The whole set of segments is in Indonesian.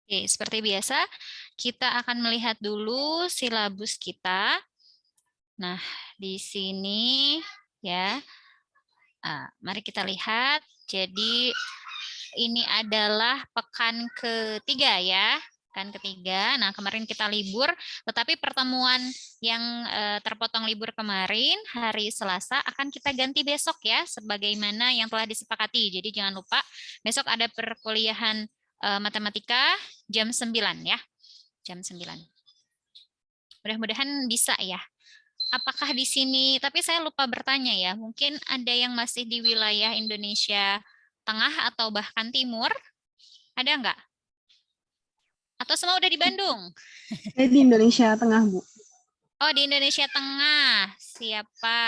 Oke, seperti biasa, kita akan melihat dulu silabus kita. Nah, di sini ya, mari kita lihat. Jadi, ini adalah pekan ketiga ya. Pekan ketiga. Nah, kemarin kita libur, tetapi pertemuan yang terpotong libur kemarin, hari Selasa, akan kita ganti besok ya, sebagaimana yang telah disepakati. Jadi, jangan lupa, besok ada perkuliahan matematika jam 9 ya. Jam 9. Mudah-mudahan bisa ya. Apakah di sini, tapi saya lupa bertanya ya, mungkin ada yang masih di wilayah Indonesia Tengah atau bahkan Timur? Ada nggak? Atau semua udah di Bandung? Saya di Indonesia Tengah, Bu. Oh, di Indonesia Tengah. Siapa?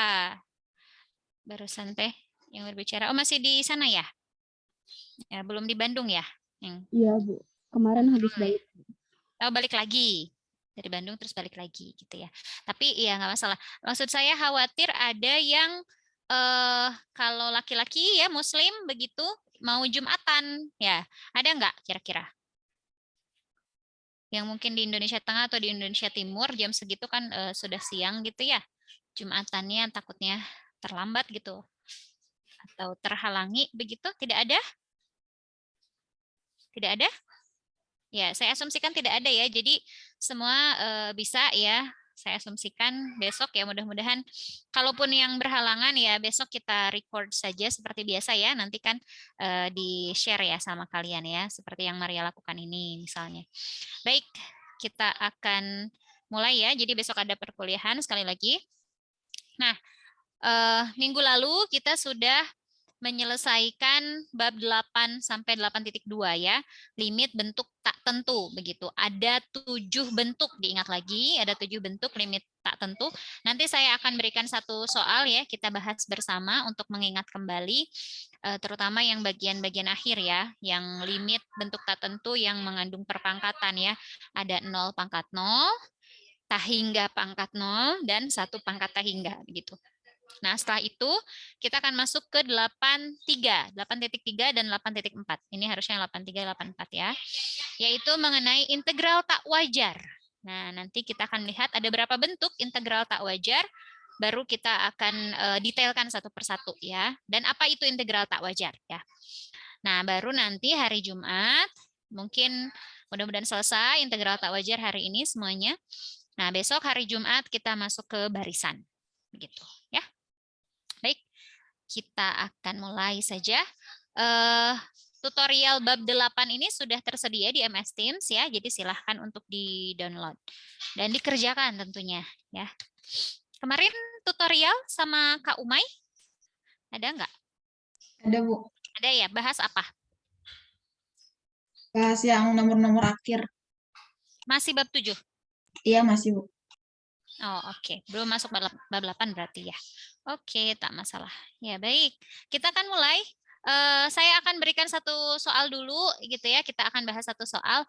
Barusan teh yang berbicara. Oh, masih di sana ya? Ya, belum di Bandung ya? Iya, Bu. Kemarin habis Oh, ya. balik. Oh, balik lagi. Dari Bandung terus balik lagi gitu ya. Tapi ya nggak masalah. Maksud saya khawatir ada yang kalau laki-laki ya Muslim begitu mau Jumatan ya. Ada nggak kira-kira? Yang mungkin di Indonesia Tengah atau di Indonesia Timur jam segitu kan sudah siang gitu ya. Jumatannya takutnya terlambat gitu atau terhalangi begitu? Tidak ada? Tidak ada? Ya, saya asumsikan tidak ada ya. Jadi semua bisa ya. Saya asumsikan besok ya mudah-mudahan. Kalaupun yang berhalangan ya besok kita record saja seperti biasa ya. Nanti kan di-share ya sama kalian ya. Seperti yang Maria lakukan ini misalnya. Baik, kita akan mulai ya. Jadi besok ada perkuliahan sekali lagi. Nah, minggu lalu kita sudah menyelesaikan bab 8 sampai 8.2 ya. Limit bentuk tak tentu begitu. Ada 7 bentuk, diingat lagi, ada 7 bentuk limit tak tentu. Nanti saya akan berikan satu soal ya, kita bahas bersama untuk mengingat kembali terutama yang bagian-bagian akhir ya, yang limit bentuk tak tentu yang mengandung perpangkatan ya. Ada 0 pangkat 0, tahingga pangkat 0 dan 1 pangkat tahingga begitu. Nah, setelah itu kita akan masuk ke 8.3, 8.3 dan 8.4. Ini harusnya 8.3, 8.4 ya. Yaitu mengenai integral tak wajar. Nah, nanti kita akan lihat ada berapa bentuk integral tak wajar, baru kita akan detailkan satu persatu ya. Dan apa itu integral tak wajar ya. Nah, baru nanti hari Jumat, mungkin mudah-mudahan selesai integral tak wajar hari ini semuanya. Nah, besok hari Jumat kita masuk ke barisan. Begitu ya. Baik, kita akan mulai saja. Tutorial bab 8 ini sudah tersedia di MS Teams ya, jadi silahkan untuk di-download dan dikerjakan tentunya ya. Kemarin tutorial sama Kak Umay, ada nggak? Ada, Bu. Ada ya, bahas apa? Bahas yang nomor-nomor akhir. Masih bab 7? Iya, masih, Bu. Oh, oke. Belum masuk bab 8 berarti ya. Oke, tak masalah. Ya, baik. Kita akan mulai. Saya akan berikan satu soal dulu gitu ya. Kita akan bahas satu soal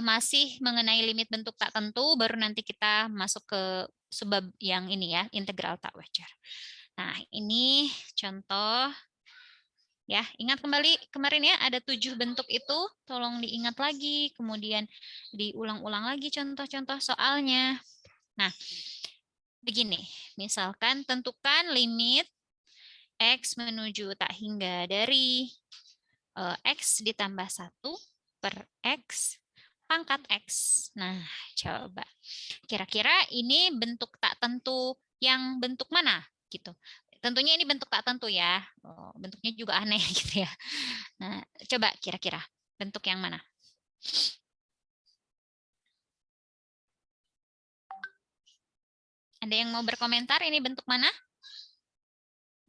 masih mengenai limit bentuk tak tentu, baru nanti kita masuk ke subbab yang ini ya, integral tak wajar. Nah, ini contoh ya. Ingat kembali kemarin ya, ada 7 bentuk itu, tolong diingat lagi, kemudian diulang-ulang lagi contoh-contoh soalnya. Nah, begini, misalkan tentukan limit X menuju tak hingga dari X ditambah 1 per X pangkat X. Nah, coba. Kira-kira ini bentuk tak tentu yang bentuk mana? Gitu. Tentunya ini bentuk tak tentu ya. Oh, bentuknya juga aneh gitu ya. Nah, coba kira-kira bentuk yang mana? Ada yang mau berkomentar ini bentuk mana?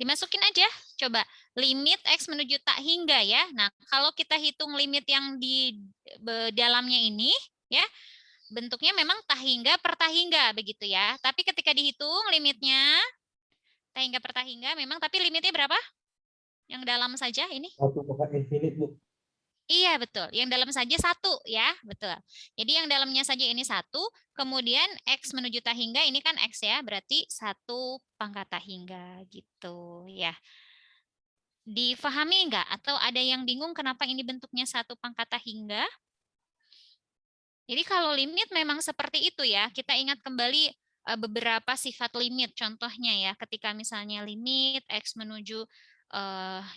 Dimasukin aja, coba limit X menuju tak hingga ya. Nah, kalau kita hitung limit yang di dalamnya ini, ya, bentuknya memang tak hingga per tak hingga, begitu ya. Tapi ketika dihitung limitnya, tak hingga per tak hingga, memang, tapi limitnya berapa? Yang dalam saja ini? 1 pangkat infinite, Bu. Iya, betul. Yang dalam saja 1 ya, betul. Jadi yang dalamnya saja ini 1, kemudian X menuju tak hingga, ini kan X ya, berarti 1 pangkat tak hingga, gitu ya. Difahami enggak? Atau ada yang bingung kenapa ini bentuknya 1 pangkat tak hingga? Jadi kalau limit memang seperti itu ya. Kita ingat kembali beberapa sifat limit. Contohnya ya, ketika misalnya limit X menuju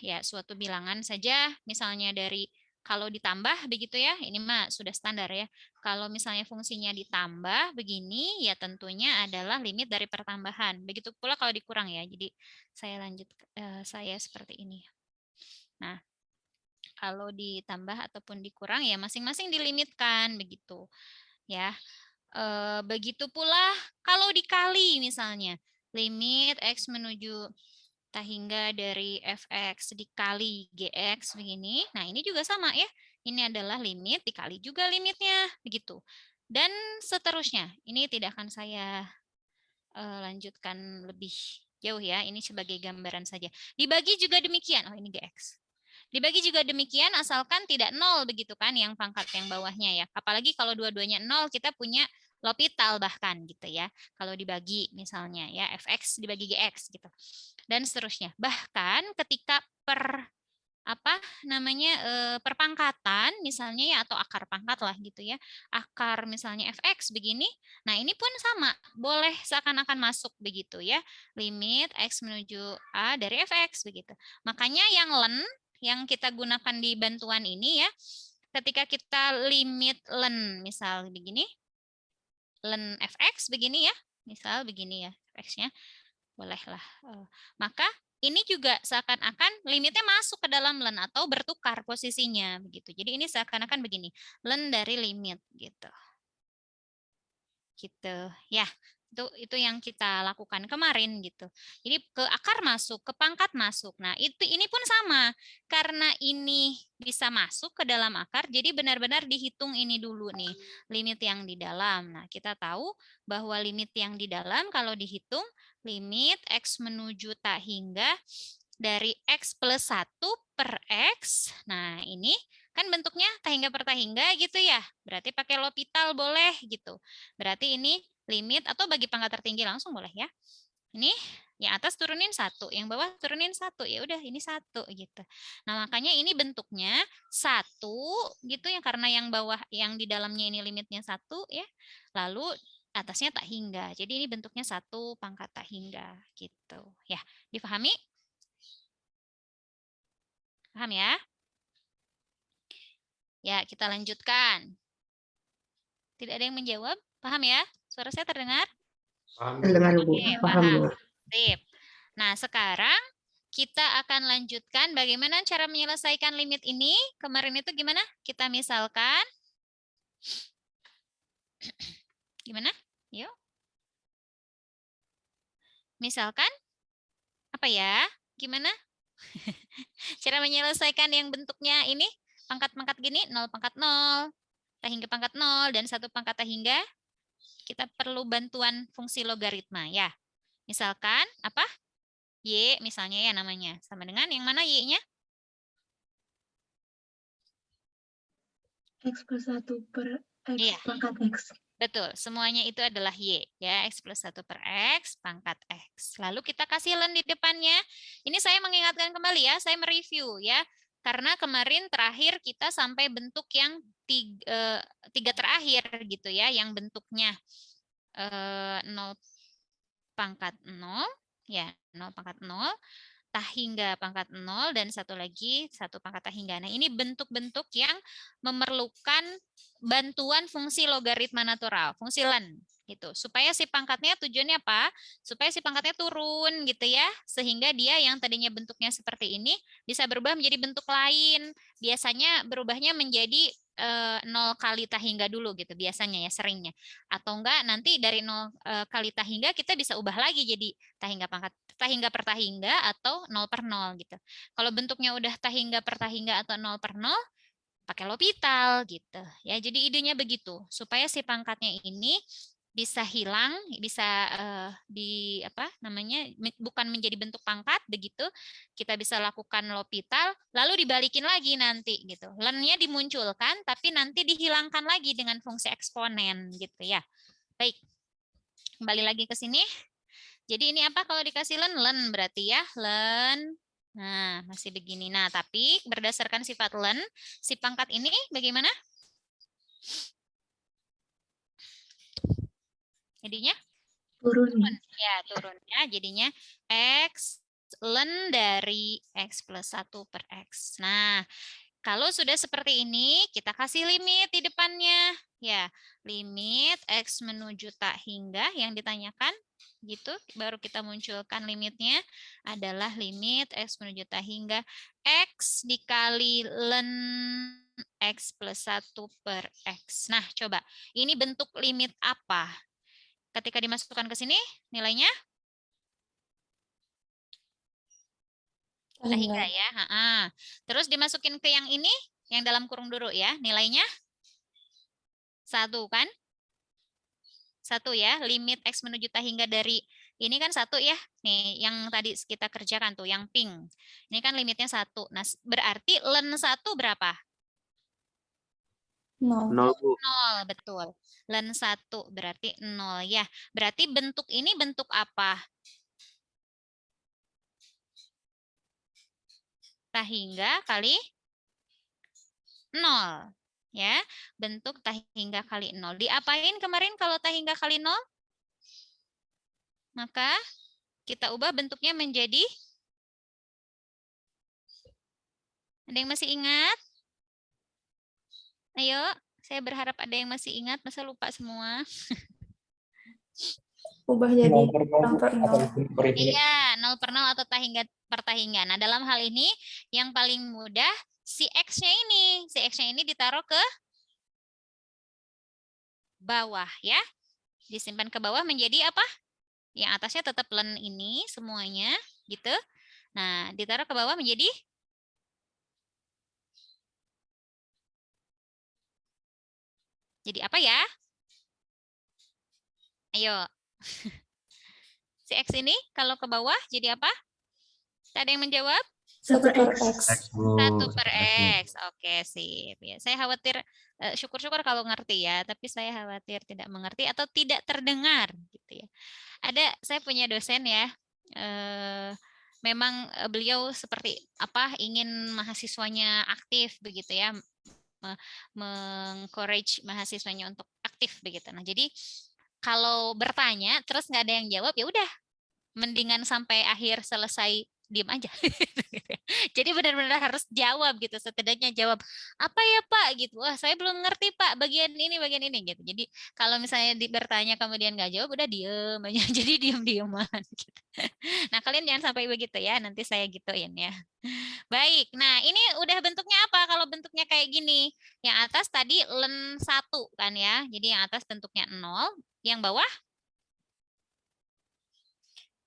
ya suatu bilangan saja, misalnya dari kalau ditambah begitu ya, ini mah sudah standar ya. Kalau misalnya fungsinya ditambah begini, ya tentunya adalah limit dari pertambahan. Begitu pula kalau dikurang ya. Jadi saya lanjut, saya seperti ini. Nah, kalau ditambah ataupun dikurang ya masing-masing dilimitkan begitu ya. Begitu pula kalau dikali misalnya limit X menuju hingga dari fx dikali gx begini. Nah, ini juga sama ya. Ini adalah limit dikali juga limitnya begitu. Dan seterusnya. Ini tidak akan saya lanjutkan lebih jauh ya. Ini sebagai gambaran saja. Dibagi juga demikian. Oh, ini gx. Dibagi juga demikian asalkan tidak nol begitu kan yang pangkat yang bawahnya ya. Apalagi kalau dua-duanya nol kita punya L'Hopital bahkan gitu ya. Kalau dibagi misalnya ya fx dibagi gx gitu. Dan seterusnya. Bahkan ketika perpangkatan misalnya ya atau akar pangkat lah gitu ya. Akar misalnya fx begini. Nah, ini pun sama, boleh seakan-akan masuk begitu ya. Limit x menuju a dari fx begitu. Makanya yang kita gunakan di bantuan ini ya, ketika kita limit len misal begini, len fx begini ya, misal begini ya fx-nya, bolehlah. Maka ini juga seakan-akan limitnya masuk ke dalam len atau bertukar posisinya begitu. Jadi ini seakan-akan begini, len dari limit gitu. Gitu ya. Itu yang kita lakukan kemarin gitu. Jadi ke akar masuk, ke pangkat masuk. Nah, ini pun sama. Karena ini bisa masuk ke dalam akar, jadi benar-benar dihitung ini dulu nih, limit yang di dalam. Nah, kita tahu bahwa limit yang di dalam kalau dihitung limit X menuju tak hingga dari X plus 1 per X. Nah, ini kan bentuknya tak hingga per tak hingga gitu ya. Berarti pakai L'Hopital boleh gitu. Berarti ini limit atau bagi pangkat tertinggi langsung boleh ya. Ini yang atas turunin 1, yang bawah turunin 1. Ya udah ini 1 gitu. Nah, makanya ini bentuknya 1 gitu ya, karena yang bawah yang di dalamnya ini limitnya 1 ya. Lalu atasnya tak hingga. Jadi ini bentuknya 1 pangkat tak hingga gitu. Ya, dipahami? Paham ya? Ya, kita lanjutkan. Tidak ada yang menjawab? Paham ya? Suara saya terdengar? Terdengar, Bu. Oke, Paham, Bu. Sip. Nah, sekarang kita akan lanjutkan bagaimana cara menyelesaikan limit ini. Kemarin itu gimana? Kita misalkan. Gimana? Yuk. Misalkan. Apa ya? Gimana? Cara menyelesaikan yang bentuknya ini. Pangkat-pangkat gini. 0 pangkat 0. Tak hingga pangkat 0. Dan 1 pangkat tak hingga. Kita perlu bantuan fungsi logaritma. Ya. Misalkan. Apa? Y misalnya ya namanya. Sama dengan yang mana Y-nya? X plus 1 per X Iya. pangkat X. Betul, semuanya itu adalah Y. Ya, X plus 1 per X pangkat X. Lalu kita kasih len di depannya. Ini saya mengingatkan kembali ya, saya mereview ya. Karena kemarin terakhir kita sampai bentuk yang tiga terakhir gitu ya. Yang bentuknya 0 pangkat 0. Ya, 0 pangkat 0, tak hingga pangkat 0, dan satu lagi 1 pangkat tak hingga. Nah, ini bentuk-bentuk yang memerlukan bantuan fungsi logaritma natural, fungsi len gitu. Supaya si pangkatnya tujuannya apa? Supaya si pangkatnya turun gitu ya, sehingga dia yang tadinya bentuknya seperti ini bisa berubah menjadi bentuk lain. Biasanya berubahnya menjadi 0 kali tak hingga dulu gitu biasanya ya, seringnya. Atau enggak nanti dari 0 kali tak hingga kita bisa ubah lagi jadi tak hingga pangkat tak hingga per tak hingga atau 0 per 0 gitu. Kalau bentuknya udah tak hingga per tak hingga atau 0 per 0 pakai L'Hopital gitu ya. Jadi idenya begitu supaya si pangkatnya ini bisa hilang, bisa bukan menjadi bentuk pangkat begitu. Kita bisa lakukan L'Hopital lalu dibalikin lagi nanti gitu. Lennya dimunculkan tapi nanti dihilangkan lagi dengan fungsi eksponen gitu ya. Baik. Kembali lagi ke sini. Jadi ini apa kalau dikasih len? Len berarti ya, len. Nah, masih begini. Nah, tapi berdasarkan sifat len, si pangkat ini bagaimana? Jadinya Turun. turun. Ya, turun ya. Jadinya X ln dari X plus 1 per X. Nah, kalau sudah seperti ini, kita kasih limit di depannya. Ya, limit X menuju tak hingga yang ditanyakan. Gitu, baru kita munculkan limitnya adalah limit X menuju tak hingga X dikali ln X plus 1 per X. Nah, coba. Ini bentuk limit apa? Ketika dimasukkan ke sini, nilainya? Tak hingga ya. Terus dimasukin ke yang ini, yang dalam kurung dulu ya. Nilainya 1 kan? 1 ya. Limit X menuju tak hingga dari ini kan 1 ya. Nih, yang tadi kita kerjakan tuh, yang pink. Ini kan limitnya 1. Nah, berarti ln 1 berapa? 0. 0, Bu. 0, betul. Ln 1 berarti 0 ya. Berarti bentuk ini bentuk apa? Tak hingga kali 0. Ya, bentuk tak hingga kali 0. Diapain kemarin kalau tak hingga kali 0? Maka kita ubah bentuknya menjadi, ada yang masih ingat? Ayo, saya berharap ada yang masih ingat, masa lupa semua? Ubah jadi 0 per 0. Iya, 0 per 0 atau tak hingga per tak hingga. Nah, dalam hal ini yang paling mudah si X-nya ini. Si X-nya ini ditaruh ke bawah ya. Disimpan ke bawah menjadi apa? Yang atasnya tetap ln ini semuanya gitu. Nah, ditaruh ke bawah menjadi apa ya? Ayo. Si X ini kalau ke bawah jadi apa? Ada yang menjawab? 1 per 1 per X. X. 1 per X. Oke, sip. Ya, saya khawatir, syukur-syukur kalau ngerti ya, tapi saya khawatir tidak mengerti atau tidak terdengar gitu ya. Saya punya dosen ya, memang beliau seperti apa ingin mahasiswanya aktif begitu ya, mengencourage mahasiswanya untuk aktif begitu. Nah, jadi kalau bertanya terus nggak ada yang jawab ya udah, mendingan sampai akhir selesai diem aja. Jadi benar-benar harus jawab gitu, setidaknya jawab apa ya Pak gitu. Wah saya belum ngerti Pak bagian ini gitu. Jadi kalau misalnya bertanya kemudian nggak jawab udah diem aja. Jadi diem-dieman. Gitu. Nah kalian jangan sampai begitu ya, nanti saya gituin ya. Baik, nah ini udah bentuknya apa? Kalau bentuknya kayak gini, yang atas tadi ln 1 kan ya. Jadi yang atas bentuknya 0, yang bawah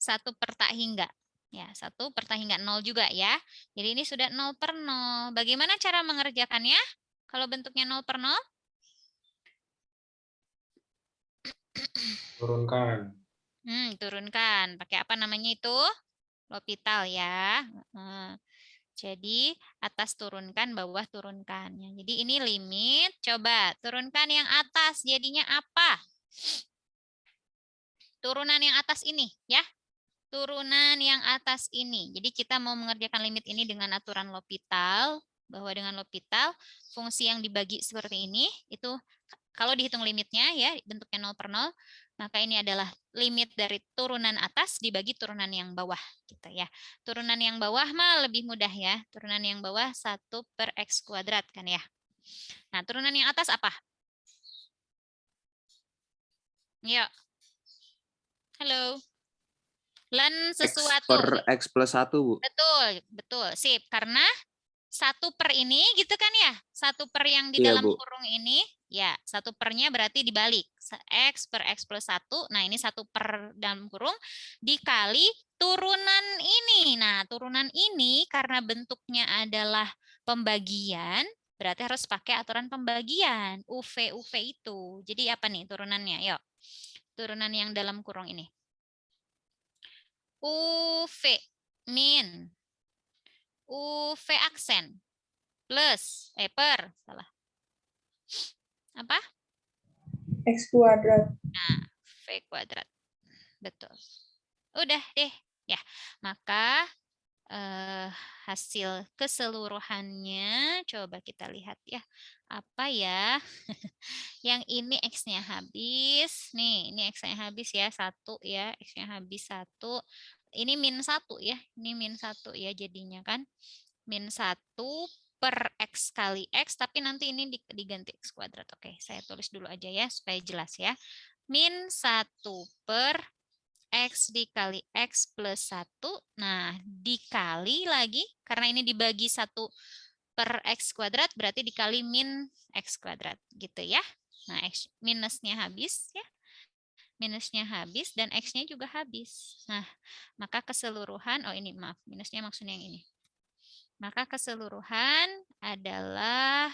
1 per tak hingga. Ya, 1 per tak hingga 0 juga ya. Jadi ini sudah 0 per 0. Bagaimana cara mengerjakannya? Kalau bentuknya 0 per 0? Turunkan. Turunkan. Pakai apa namanya itu? L'Hopital ya. Jadi atas turunkan, bawah turunkan. Jadi ini limit. Coba turunkan yang atas. Jadinya apa? Turunan yang atas ini ya. Turunan yang atas ini. Jadi kita mau mengerjakan limit ini dengan aturan L'Hopital, bahwa dengan L'Hopital fungsi yang dibagi seperti ini itu kalau dihitung limitnya ya bentuknya 0 per 0, maka ini adalah limit dari turunan atas dibagi turunan yang bawah gitu ya. Turunan yang bawah mah lebih mudah ya. Turunan yang bawah 1 per X kuadrat kan ya. Nah, turunan yang atas apa? Yuk. Halo. Ln sesuatu. X per X plus 1, Bu. Betul, betul. Sip. Karena 1 per ini gitu kan ya. 1 per yang di Iya, dalam Bu. kurung ini. Ya, 1 pernya berarti dibalik. X per X plus 1. Nah, ini 1 per dalam kurung. Dikali turunan ini. Nah, turunan ini karena bentuknya adalah pembagian. Berarti harus pakai aturan pembagian. UV itu. Jadi apa nih turunannya? Yuk. Turunan yang dalam kurung ini. UV min UV aksen plus salah apa? X kuadrat. Nah, V kuadrat. Betul. Udah deh. Ya, maka hasil keseluruhannya. Coba kita lihat ya. Apa ya? Yang ini X-nya habis. Nih, ini X-nya habis ya. 1 ya. X-nya habis 1. Ini min 1 ya. Ini min 1 ya jadinya kan. Min 1 per X kali X. Tapi nanti ini diganti X kuadrat. Oke, saya tulis dulu aja ya supaya jelas ya. Min 1 per X dikali X plus 1. Nah, dikali lagi. Karena ini dibagi 1 per X kuadrat, berarti dikali min X kuadrat. Gitu ya. Nah, X, minusnya habis ya. Minusnya habis dan X-nya juga habis. Nah, maka keseluruhan, oh ini maaf, minusnya maksudnya yang ini. Maka keseluruhan adalah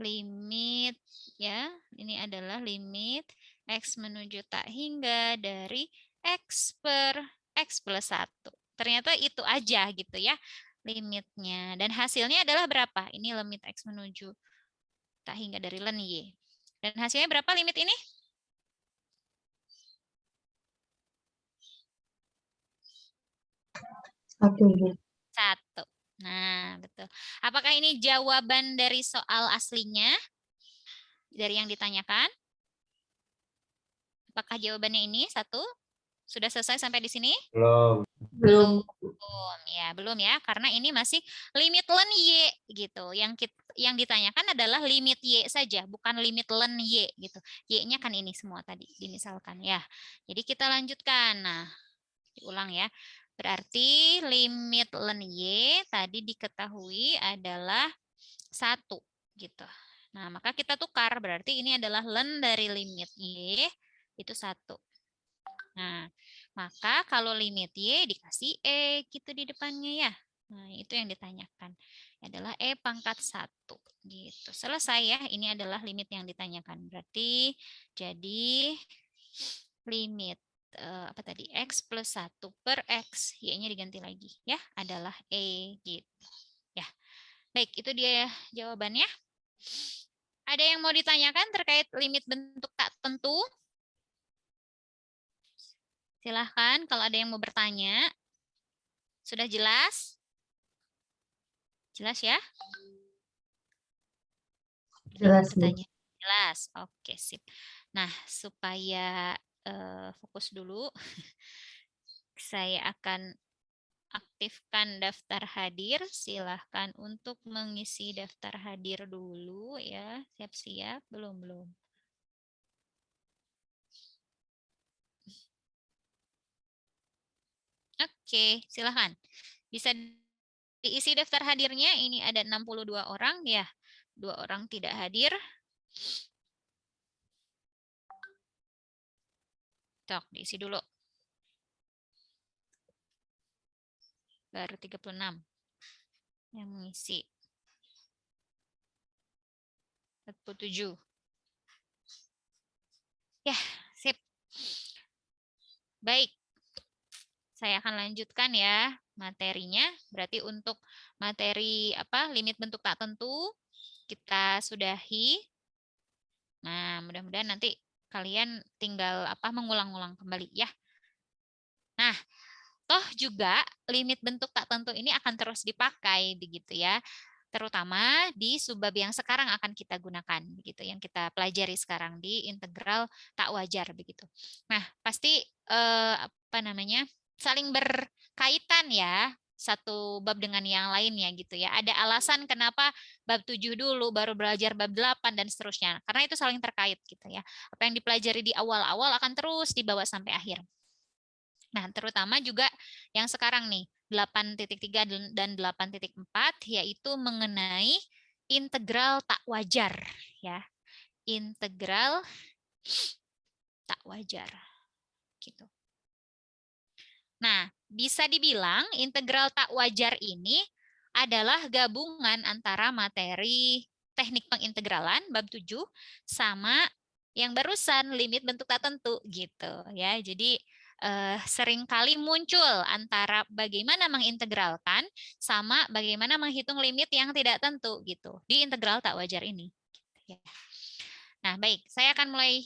limit ya, ini adalah limit X menuju tak hingga dari X per X plus 1. Ternyata itu aja gitu ya limitnya. Dan hasilnya adalah berapa? Ini limit X menuju tak hingga dari len Y. Dan hasilnya berapa limit ini? Satu, Bu. 1. Nah, betul. Apakah ini jawaban dari soal aslinya? Dari yang ditanyakan? Apakah jawabannya ini 1? Sudah selesai sampai di sini? Belum. Belum ya, belum ya, karena ini masih limit len Y gitu. Yang ditanyakan adalah limit Y saja, bukan limit len Y gitu. Y-nya kan ini semua tadi, dimisalkan ya. Jadi kita lanjutkan. Nah, diulang ya. Berarti limit len Y tadi diketahui adalah 1 gitu. Nah, maka kita tukar, berarti ini adalah len dari limit Y itu 1. Nah, maka kalau limit Y dikasih E gitu di depannya ya. Nah, itu yang ditanyakan. Adalah E pangkat 1. Gitu. Selesai ya. Ini adalah limit yang ditanyakan. Berarti jadi limit apa tadi? X plus 1 per X. Y-nya diganti lagi ya. Adalah E gitu. Ya. Baik, itu dia jawabannya. Ada yang mau ditanyakan terkait limit bentuk tak tentu? Silahkan kalau ada yang mau bertanya. Sudah jelas? Jelas ya? Jelas, Bu. Bertanya. Jelas. Oke, sip. Nah, supaya fokus dulu, saya akan aktifkan daftar hadir. Silahkan untuk mengisi daftar hadir dulu ya. Siap-siap. Belum. Oke, silahkan. Bisa diisi daftar hadirnya. Ini ada 62 orang ya. 2 orang tidak hadir. Tok, diisi dulu. Baru 36 yang mengisi. 47. Ya, sip. Baik. Saya akan lanjutkan ya materinya. Berarti untuk materi limit bentuk tak tentu kita sudahi. Nah, mudah-mudahan nanti kalian tinggal mengulang-ulang kembali ya. Nah, toh juga limit bentuk tak tentu ini akan terus dipakai begitu ya. Terutama di subbab yang sekarang akan kita gunakan begitu, yang kita pelajari sekarang di integral tak wajar begitu. Nah, pasti saling berkaitan ya, satu bab dengan yang lainnya gitu ya. Ada alasan kenapa bab 7 dulu baru belajar bab 8 dan seterusnya. Karena itu saling terkait gitu ya. Apa yang dipelajari di awal-awal akan terus dibawa sampai akhir. Nah, terutama juga yang sekarang nih, 8.3 dan 8.4 yaitu mengenai integral tak wajar ya. Integral tak wajar gitu. Nah, bisa dibilang integral tak wajar ini adalah gabungan antara materi teknik pengintegralan bab 7 sama yang barusan limit bentuk tak tentu gitu ya. Jadi seringkali muncul antara bagaimana mengintegralkan sama bagaimana menghitung limit yang tidak tentu gitu di integral tak wajar ini. Nah, baik, saya akan mulai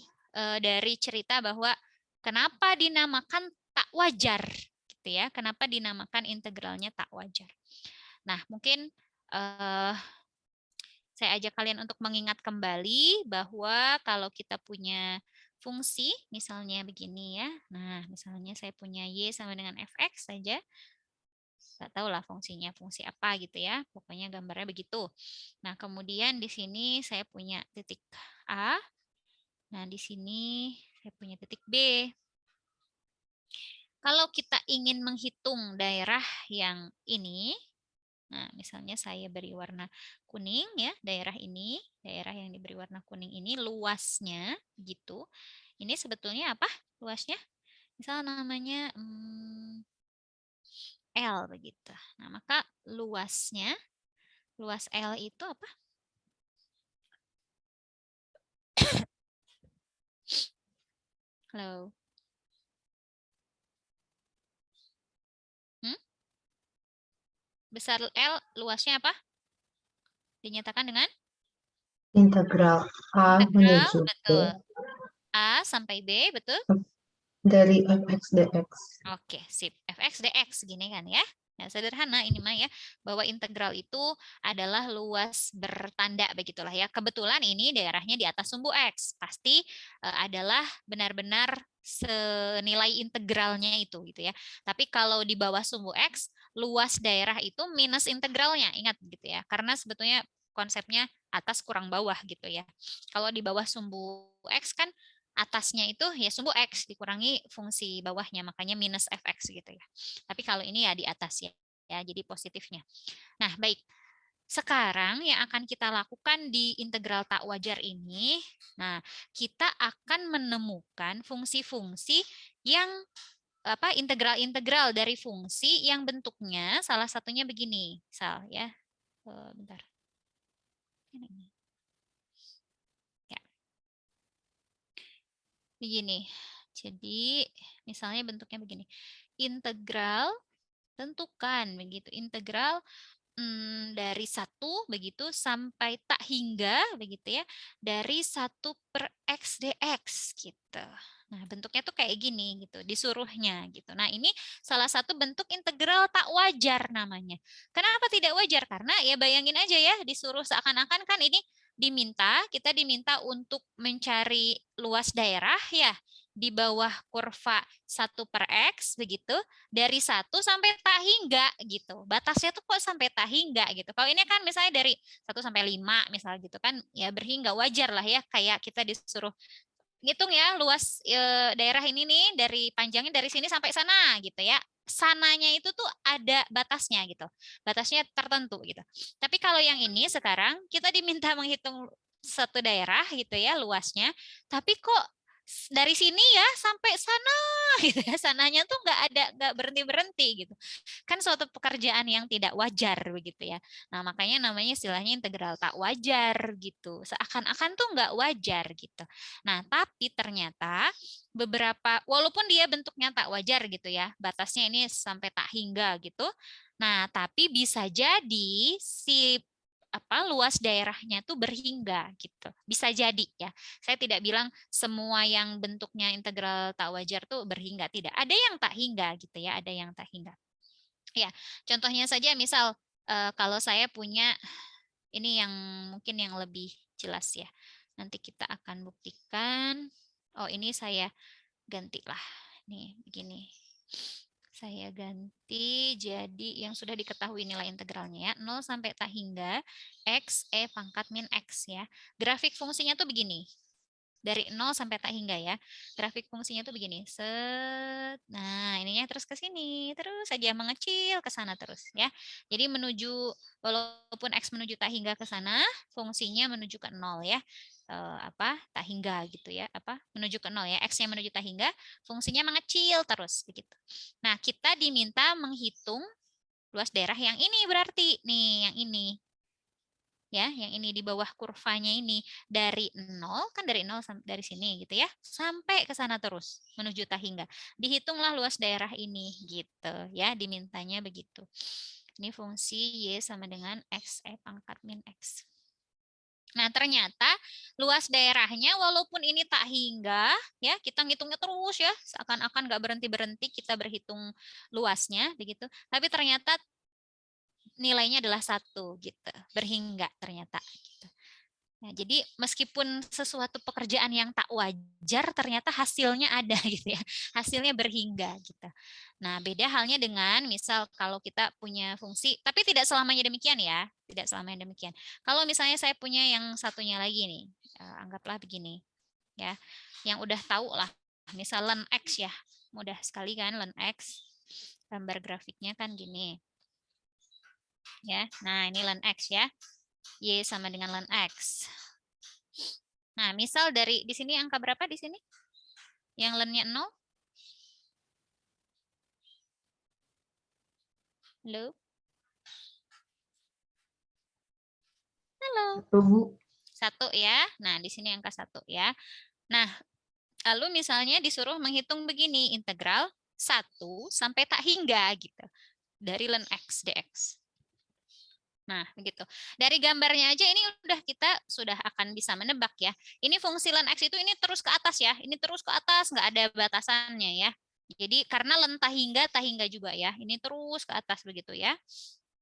dari cerita bahwa kenapa dinamakan tak wajar gitu ya. Kenapa dinamakan integralnya tak wajar? Nah, mungkin saya ajak kalian untuk mengingat kembali bahwa kalau kita punya fungsi, misalnya begini ya. Nah, misalnya saya punya Y sama dengan Fx saja. Nggak tahu lah fungsinya, fungsi apa gitu ya. Pokoknya gambarnya begitu. Nah, kemudian di sini saya punya titik A. Nah, di sini saya punya titik B. Kalau kita ingin menghitung daerah yang ini, nah, misalnya saya beri warna kuning ya, daerah ini, daerah yang diberi warna kuning ini luasnya gitu. Ini sebetulnya apa luasnya? Misal namanya L begitu. Nah, maka luasnya, luas L itu apa? Halo. Besar L, luasnya apa? Dinyatakan dengan? Integral A Integral, menuju B betul. A sampai B, betul? dari fx dx. Oke, sip. Fx dx gini kan ya. Ya, sederhana ini mah ya, bahwa integral itu adalah luas bertanda begitulah ya. Kebetulan ini daerahnya di atas sumbu X. Pasti adalah benar-benar senilai integralnya itu gitu ya. Tapi kalau di bawah sumbu X, luas daerah itu minus integralnya. Ingat gitu ya. Karena sebetulnya konsepnya atas kurang bawah gitu ya. Kalau di bawah sumbu X kan atasnya itu ya sumbu X dikurangi fungsi bawahnya, makanya minus fx gitu ya. Tapi kalau ini ya di atas ya, jadi positifnya. Nah, baik. Sekarang yang akan kita lakukan di integral tak wajar ini, nah, kita akan menemukan fungsi-fungsi yang apa integral-integral dari fungsi yang bentuknya salah satunya begini. Misal ya. Bentar. Ini. Begini. Jadi, misalnya bentuknya begini. Integral tentukan begitu. Integral dari 1 begitu sampai tak hingga begitu ya. Dari 1 per X dx gitu. Nah, bentuknya tuh kayak gini gitu, disuruhnya gitu. Nah, ini salah satu bentuk integral tak wajar namanya. Kenapa tidak wajar? Karena ya bayangin aja ya, disuruh seakan-akan kan ini kita diminta untuk mencari luas daerah ya di bawah kurva 1 per X begitu dari 1 sampai tak hingga gitu. Batasnya tuh kok sampai tak hingga gitu. Kalau ini kan misalnya dari 1 sampai 5 misalnya gitu kan ya berhingga wajar lah ya kayak kita disuruh ngitung ya luas daerah ini nih dari panjangnya dari sini sampai sana gitu ya. Sananya itu tuh ada batasnya gitu. Batasnya tertentu gitu. Tapi kalau yang ini sekarang kita diminta menghitung satu daerah gitu ya luasnya, tapi kok dari sini ya sampai sana gitu ya. Sananya tuh nggak berhenti gitu. Kan suatu pekerjaan yang tidak wajar begitu ya. Nah, makanya namanya istilahnya integral tak wajar gitu. Seakan-akan tuh nggak wajar gitu. Nah, tapi ternyata beberapa, walaupun dia bentuknya tak wajar gitu ya, batasnya ini sampai tak hingga gitu. Nah, tapi bisa jadi si luas daerahnya tuh berhingga gitu. Bisa jadi ya. Saya tidak bilang semua yang bentuknya integral tak wajar tuh berhingga, tidak. Ada yang tak hingga gitu ya, ada yang tak hingga. Ya, contohnya saja misal kalau saya punya ini yang mungkin yang lebih jelas ya. Nanti kita akan buktikan. Oh, ini saya gantilah. Nih, begini. Saya ganti jadi yang sudah diketahui nilai integralnya ya. 0 sampai tak hingga X E pangkat min X ya. Grafik fungsinya tuh begini. Dari 0 sampai tak hingga ya. Grafik fungsinya tuh begini. Set. Nah, ininya terus ke sini. Terus saja mengecil ke sana terus ya. Jadi menuju walaupun X menuju tak hingga ke sana, fungsinya menuju ke 0 ya. Tak hingga gitu ya. Menuju ke 0 ya. X-nya menuju tak hingga, fungsinya mengecil terus begitu. Nah, kita diminta menghitung luas daerah yang ini berarti nih, yang ini ya, yang ini di bawah kurvanya ini dari 0 kan dari 0 dari sini gitu ya sampai ke sana terus menuju tak hingga. Dihitunglah luas daerah ini gitu ya, dimintanya begitu. Ini fungsi Y sama dengan X E pangkat min X. Nah, ternyata luas daerahnya walaupun ini tak hingga, ya kita ngitungnya terus ya, seakan-akan nggak berhenti-berhenti kita berhitung luasnya, begitu. Tapi ternyata nilainya adalah 1, gitu, berhingga ternyata. Gitu. Nah, jadi meskipun sesuatu pekerjaan yang tak wajar, ternyata hasilnya ada gitu ya, hasilnya berhingga gitu. Nah, beda halnya dengan misal kalau kita punya fungsi, tapi tidak selamanya demikian ya, tidak selamanya demikian. Kalau misalnya saya punya yang satunya lagi nih, anggaplah begini, ya, yang udah tahu lah, misal len X ya, mudah sekali kan len X, gambar grafiknya kan gini, ya. Nah, ini len X ya. Y sama dengan ln X. Nah, misal dari di sini angka berapa di sini? Yang ln-nya 0? Halo? Halo? 1, Bu. 1 ya. Nah, di sini angka 1 ya. Nah, lalu misalnya disuruh menghitung begini, integral 1 sampai tak hingga gitu. Dari ln X dx. Nah, begitu. Dari gambarnya aja ini kita sudah akan bisa menebak ya. Ini fungsi ln X itu ini terus ke atas ya. Ini terus ke atas, nggak ada batasannya ya. Jadi karena ln tak hingga juga ya. Ini terus ke atas begitu ya.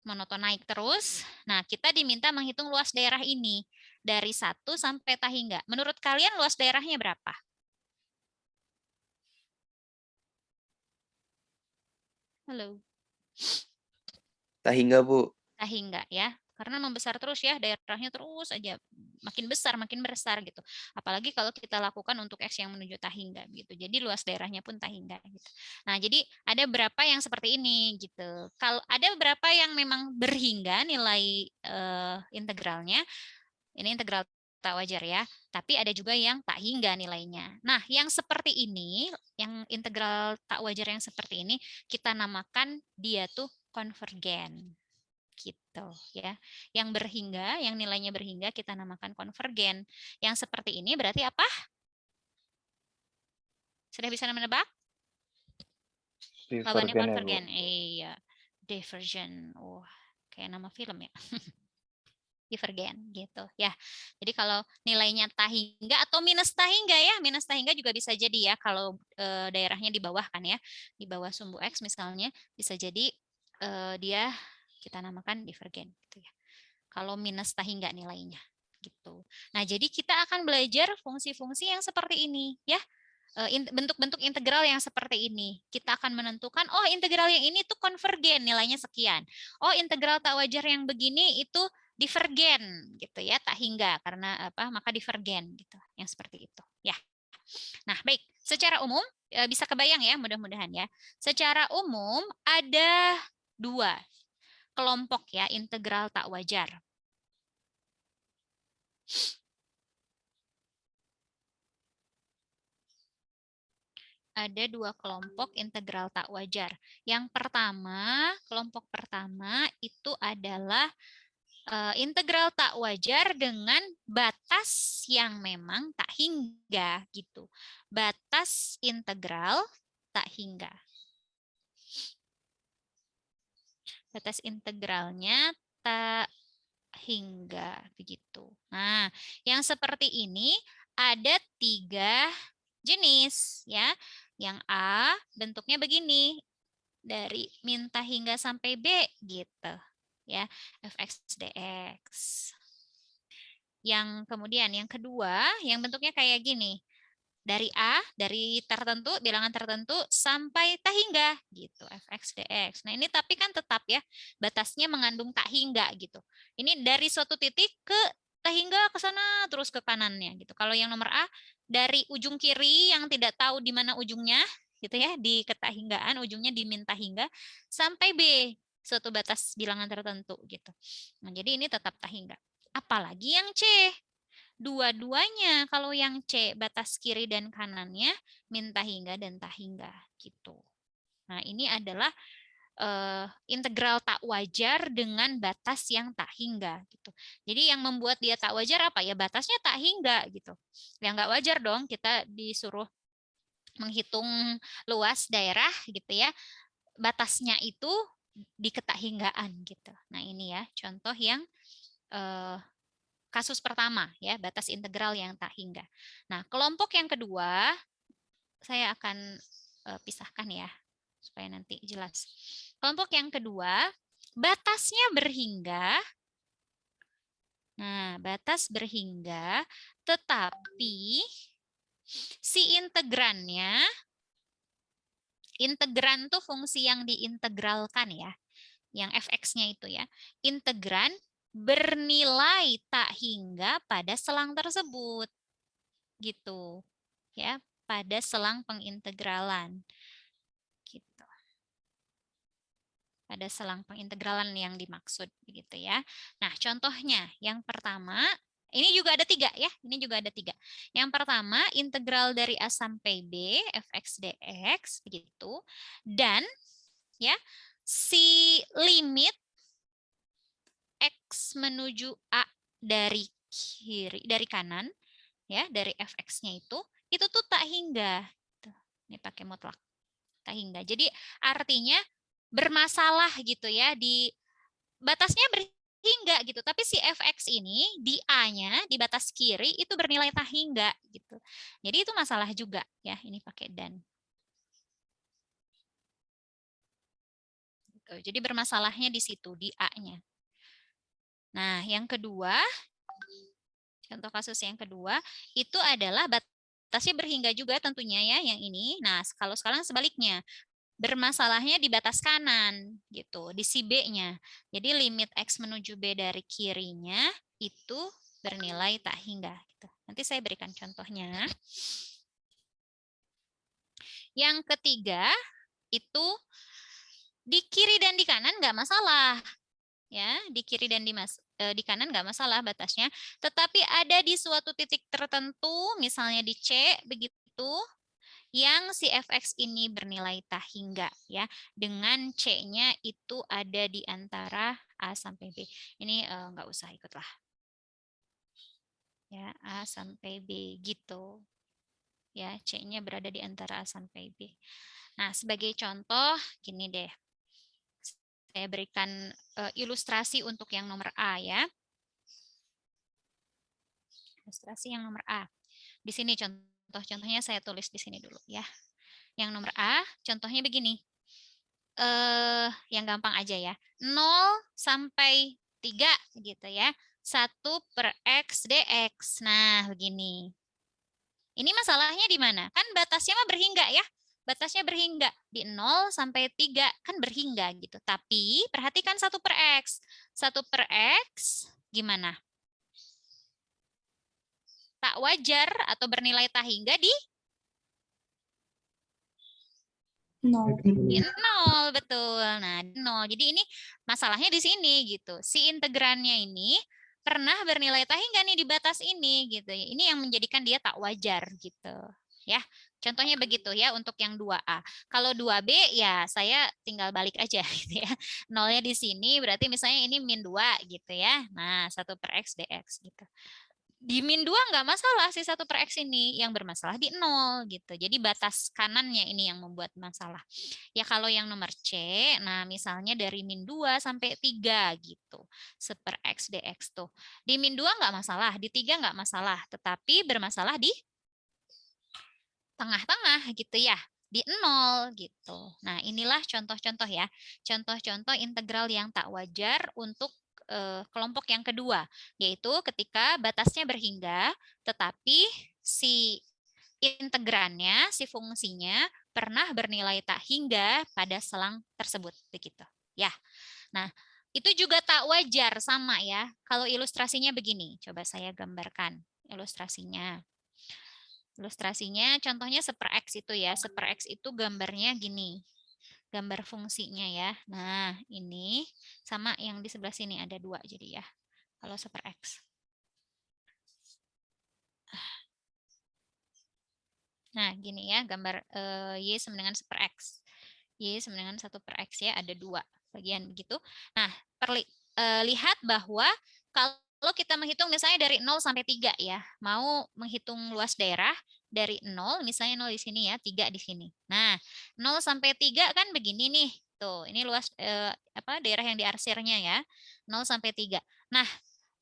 Monoton naik terus. Nah, kita diminta menghitung luas daerah ini. Dari 1 sampai tak hingga. Menurut kalian luas daerahnya berapa? Halo. Tak hingga, Bu. Tak hingga ya, karena membesar terus ya, daerahnya terus aja makin besar gitu. Apalagi kalau kita lakukan untuk X yang menuju tak hingga gitu. Jadi luas daerahnya pun tak hingga gitu. Nah, jadi ada berapa yang seperti ini gitu. Kalau ada beberapa yang memang berhingga nilai integralnya. Ini integral tak wajar ya, tapi ada juga yang tak hingga nilainya. Nah, yang seperti ini, yang integral tak wajar yang seperti ini, kita namakan dia tuh konvergen gitu ya. Yang berhingga, yang nilainya berhingga kita namakan konvergen. Yang seperti ini berarti apa? Sudah bisa menebak? Lawannya Divergen ya, Bu. konvergen. Iya. Divergen. Oh, kayak nama film ya. Divergen gitu ya. Jadi kalau nilainya tak hingga atau minus tak hingga ya, minus tak hingga juga bisa jadi ya kalau daerahnya di bawah kan ya, di bawah sumbu X misalnya bisa jadi dia kita namakan divergen gitu ya. Kalau minus tak hingga nilainya gitu. Nah, jadi kita akan belajar fungsi-fungsi yang seperti ini ya. Bentuk-bentuk integral yang seperti ini. Kita akan menentukan, oh integral yang ini tuh konvergen, nilainya sekian. Oh integral tak wajar yang begini itu divergen gitu ya, tak hingga karena apa? Maka divergen gitu. Yang seperti itu ya. Nah, baik. Secara umum bisa kebayang ya, mudah-mudahan ya. Secara umum ada 2 kelompok ya integral tak wajar. Ada 2 kelompok integral tak wajar. Yang pertama, kelompok pertama itu adalah integral tak wajar dengan batas yang memang tak hingga gitu. Batas integral tak hingga. Batas integralnya tak hingga begitu. Nah, yang seperti ini ada 3 jenis ya. Yang A bentuknya begini. Dari minta hingga sampai B gitu. Ya, fx dx. Yang kemudian yang kedua, yang bentuknya kayak gini. Dari A, dari tertentu, bilangan tertentu sampai tak hingga gitu, fx dx. Nah, ini tapi kan tetap ya, batasnya mengandung tak hingga gitu. Ini dari suatu titik ke tak hingga ke sana terus ke kanannya gitu. Kalau yang nomor A dari ujung kiri yang tidak tahu di mana ujungnya gitu ya, di ketak hinggaan ujungnya diminta hingga sampai B, suatu batas bilangan tertentu gitu. Nah, jadi ini tetap tak hingga. Apalagi yang C. Dua-duanya kalau yang C batas kiri dan kanannya minta hingga dan tak hingga gitu. Nah, ini adalah integral tak wajar dengan batas yang tak hingga gitu. Jadi yang membuat dia tak wajar apa ya, batasnya tak hingga gitu. Yang nggak wajar dong kita disuruh menghitung luas daerah gitu ya. Batasnya itu di ketak hinggaan gitu. Nah, ini ya contoh yang kasus pertama ya, batas integral yang tak hingga. Nah, kelompok yang kedua saya akan pisahkan ya supaya nanti jelas. Kelompok yang kedua, batasnya berhingga. Nah, batas berhingga, tetapi si integrannya, integran tuh fungsi yang diintegralkan ya, yang fx-nya itu ya, integran bernilai tak hingga pada selang tersebut, gitu ya, pada selang pengintegralan, gitu. Ada selang pengintegralan yang dimaksud begitu ya. Nah, contohnya yang pertama, ini juga ada 3 ya. Ini juga ada 3. Yang pertama, integral dari A sampai B fx dx begitu. Dan ya, si limit x menuju A dari kiri, dari kanan ya, dari fx-nya itu tuh tak hingga. Tuh, ini pakai mutlak. Tak hingga. Jadi artinya bermasalah gitu ya, di batasnya berhingga gitu, tapi si fx ini di A-nya di batas kiri itu bernilai tak hingga gitu. Jadi itu masalah juga ya, ini pakai dan. Jadi bermasalahnya di situ di A-nya. Nah, yang kedua, contoh kasus yang kedua itu adalah batasnya berhingga juga tentunya ya, yang ini. Nah, kalau sekarang sebaliknya, bermasalahnya di batas kanan gitu, di si B-nya. Jadi limit X menuju B dari kirinya itu bernilai tak hingga gitu. Nanti saya berikan contohnya. Yang ketiga itu di kiri dan di kanan nggak masalah. Ya, di kiri dan di kanan nggak masalah batasnya, tetapi ada di suatu titik tertentu, misalnya di C begitu, yang si fx ini bernilai tak hingga ya, dengan C-nya itu ada di antara A sampai B. Ini nggak usah ikutlah. Ya, A sampai B gitu. Ya, C-nya berada di antara A sampai B. Nah, sebagai contoh gini deh. Saya berikan ilustrasi untuk yang nomor A ya. Ilustrasi yang nomor A. Di sini contohnya saya tulis di sini dulu ya. Yang nomor A, contohnya begini. Yang gampang aja ya. 0 sampai 3 gitu ya. 1 per X dx. Nah, begini. Ini masalahnya di mana? Kan batasnya mah berhingga ya. Batasnya berhingga. Di 0 sampai 3 kan berhingga gitu. Tapi perhatikan 1 per X. 1 per X gimana? Tak wajar atau bernilai tak hingga di 0. di 0, betul. Nah, di 0. Jadi ini masalahnya di sini gitu. Si integrannya ini pernah bernilai tak hingga nih di batas ini gitu. Ini yang menjadikan dia tak wajar gitu. Ya. Contohnya begitu ya untuk yang 2A. Kalau 2B ya saya tinggal balik aja gitu ya. 0-nya di sini berarti misalnya ini min 2 gitu ya. Nah, 1 per X dx gitu. Di min 2 nggak masalah si 1 per X ini, yang bermasalah di 0 gitu. Jadi batas kanannya ini yang membuat masalah. Ya kalau yang nomor C, nah misalnya dari min 2 sampai 3 gitu. 1 per X dx tuh. Di min 2 nggak masalah, di 3 nggak masalah, tetapi bermasalah di tengah-tengah gitu ya, di 0 gitu. Nah inilah contoh-contoh ya, contoh-contoh integral yang tak wajar untuk kelompok yang kedua, yaitu ketika batasnya berhingga, tetapi si integrannya, si fungsinya pernah bernilai tak hingga pada selang tersebut, begitu. Ya, nah itu juga tak wajar sama ya. Kalau ilustrasinya begini, coba saya gambarkan ilustrasinya. Ilustrasinya, contohnya 1 per X itu ya, 1 per X itu gambarnya gini. Gambar fungsinya ya. Nah, ini sama yang di sebelah sini ada 2 jadi ya. Kalau 1 per X. Nah, gini ya, gambar Y sama dengan 1 per X. Y sama dengan 1 per X ya, ada 2 bagian begitu. Nah, lihat bahwa kalau kita menghitung misalnya dari 0 sampai 3 ya, mau menghitung luas daerah dari 0, misalnya 0 di sini ya, 3 di sini. Nah, 0 sampai 3 kan begini nih. Tuh, ini luas daerah yang diarsirnya ya. 0 sampai 3. Nah,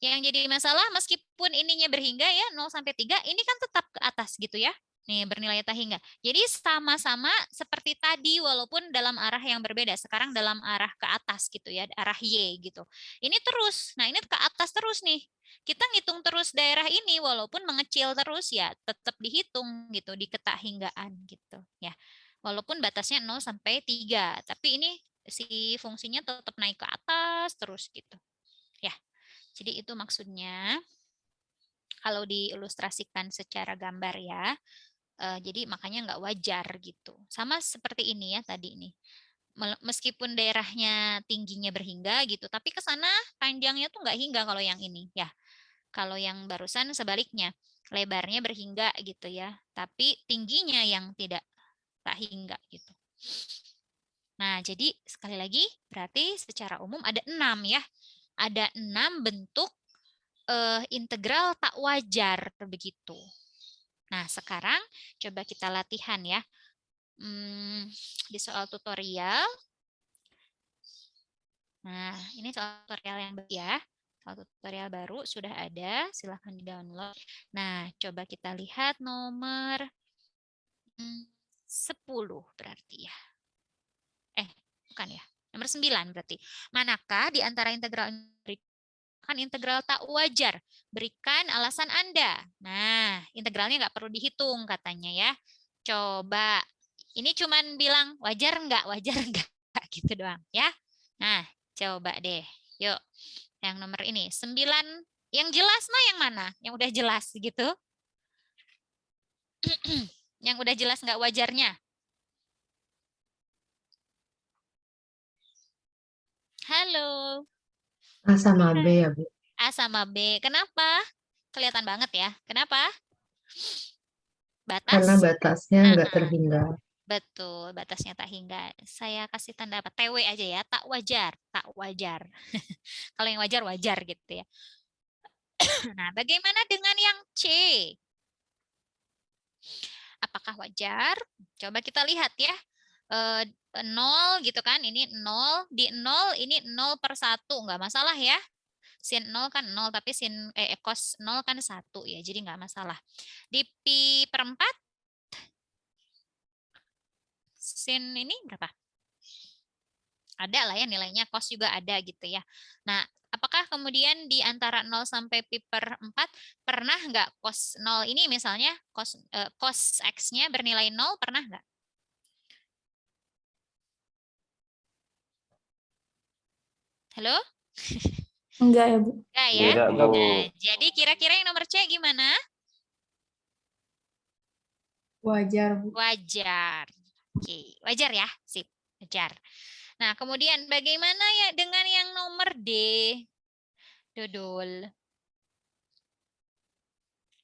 Yang jadi masalah meskipun ininya berhingga ya 0 sampai 3 ini kan tetap ke atas gitu ya. Nih bernilai tak hingga. Jadi sama-sama seperti tadi walaupun dalam arah yang berbeda. Sekarang dalam arah ke atas gitu ya, arah Y gitu. Ini terus. Nah, ini ke atas terus nih. Kita ngitung terus daerah ini walaupun mengecil terus ya tetap dihitung gitu di ketak hinggaan gitu ya. Walaupun batasnya 0 sampai 3, tapi ini si fungsinya tetap naik ke atas terus gitu. Ya. Jadi itu maksudnya kalau diilustrasikan secara gambar ya. Jadi makanya nggak wajar gitu. Sama seperti ini ya tadi ini. Meskipun daerahnya tingginya berhingga gitu, tapi ke sana panjangnya tuh nggak hingga kalau yang ini ya. Kalau yang barusan sebaliknya, lebarnya berhingga gitu ya, tapi tingginya yang tidak tak hingga gitu. Nah, jadi sekali lagi berarti secara umum ada 6 ya. Ada 6 bentuk integral tak wajar begitu. Nah, sekarang coba kita latihan ya. Di soal tutorial. Nah, ini soal tutorial yang baru ya. Soal tutorial baru sudah ada, silahkan di-download. Nah, coba kita lihat nomor 10 berarti ya. Bukan ya. Nomor 9 berarti. Manakah di antara integral integral tak wajar? Berikan alasan Anda. Nah, integralnya nggak perlu dihitung katanya ya. Coba. Ini cuman bilang wajar nggak gitu doang ya. Nah, coba deh. Yuk. Yang nomor ini 9. Yang jelas mah yang mana? Yang udah jelas gitu. Yang udah jelas nggak wajarnya. Halo. A sama B ya, Bu. A sama B. Kenapa? Kelihatan banget ya. Kenapa? Batas? Karena batasnya nggak terhingga. Betul, batasnya tak hingga. Saya kasih tanda apa? TW aja ya, tak wajar. Tak wajar. Kalau yang wajar, wajar gitu ya. Nah, bagaimana dengan yang C? Apakah wajar? Coba kita lihat ya. 0 gitu kan, ini 0. Di 0, ini 0/1. Nggak masalah ya. Sin 0 kan 0, tapi cos 0 kan 1 ya, jadi nggak masalah. Di pi per 4, sin ini berapa? Ada lah ya nilainya, cos juga ada gitu ya. Nah, apakah kemudian di antara 0 sampai pi per 4, pernah nggak cos 0 ini misalnya, cos X-nya bernilai 0, pernah nggak? Halo? Enggak ya, Bu. Enggak ya? Enggak, Bu. Nah, jadi kira-kira yang nomor C gimana? Wajar, Bu. Wajar. Oke, wajar ya? Sip, wajar. Nah, kemudian bagaimana ya dengan yang nomor D? Dodol.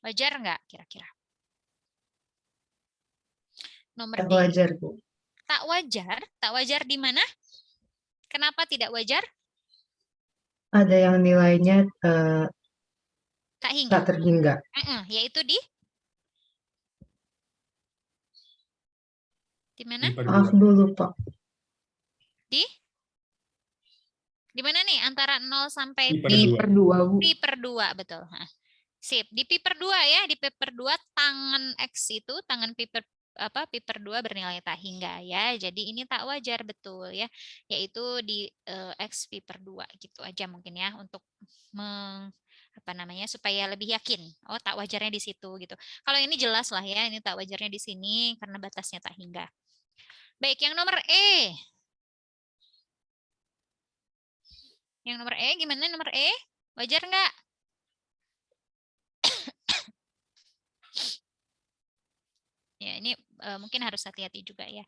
Wajar nggak kira-kira? Nomor Tak D. wajar, Bu. Tak wajar? Tak wajar di mana? Kenapa tidak wajar? Ada yang nilainya Tak hingga. tak terhingga. Yaitu di mana? Maaf, Bu, lupa. Di mana nih antara 0 sampai Pi per 2, Bu. pi per 2, betul. Sip, di pi per 2 ya, di pi per 2 tangan X itu, tangan pi per 2 bernilai tak hingga ya. Jadi ini tak wajar betul ya, yaitu di X pi per 2 gitu aja mungkin ya untuk supaya lebih yakin. Oh, tak wajarnya di situ gitu. Kalau ini jelas lah ya, ini tak wajarnya di sini karena batasnya tak hingga. Baik, yang nomor E. Yang nomor E gimana nomor E? Wajar nggak? Ya, ini mungkin harus hati-hati juga ya.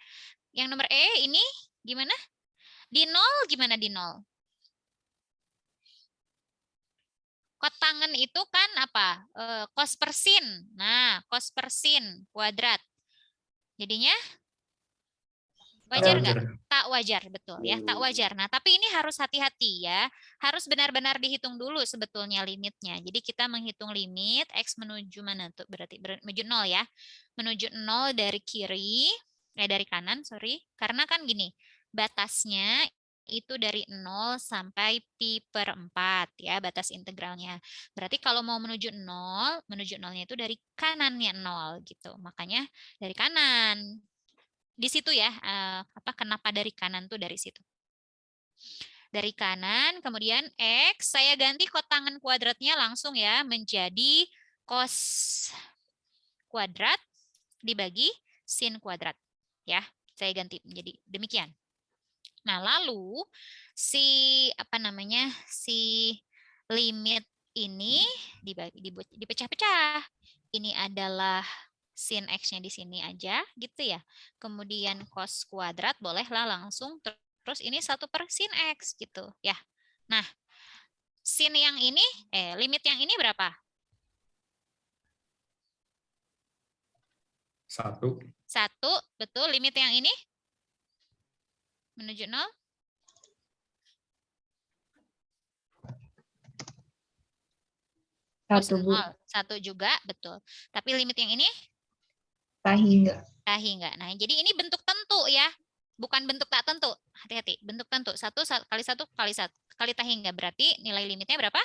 Yang nomor E ini gimana? Di 0 gimana di 0? Kotangan itu kan apa? Cos per sin. Nah, cos per sin kuadrat. Jadinya wajar nggak? Tak wajar, betul ya, tak wajar. Nah, tapi ini harus hati-hati ya. Harus benar-benar dihitung dulu sebetulnya limitnya. Jadi kita menghitung limit X menuju mana tuh? Berarti menuju 0 ya. Menuju 0 dari kiri, dari kanan, sorry. Karena kan gini, batasnya itu dari 0 sampai pi per 4 ya, batas integralnya. Berarti kalau mau menuju 0, menuju 0-nya itu dari kanannya 0 gitu. Makanya dari kanan. Di situ ya, kenapa dari kanan tuh dari situ. Dari kanan, kemudian X, saya ganti kotangan kuadratnya langsung ya, menjadi cos kuadrat dibagi sin kuadrat. Ya, saya ganti menjadi demikian. Nah, lalu si limit ini dipecah-pecah. Ini adalah sin X-nya di sini aja gitu ya. Kemudian cos kuadrat bolehlah langsung, terus ini 1 per sin X gitu ya. Nah, sin yang ini, limit yang ini berapa? 1. 1, betul. Limit yang ini? Menuju 0? Satu, Bu. 1 juga, betul. Tapi limit yang ini? Tahi enggak. Tahi enggak. Nah, jadi ini bentuk tentu ya. Bukan bentuk tak tentu. Hati-hati, bentuk tentu. 1 kali tahi enggak. Berarti nilai limitnya berapa?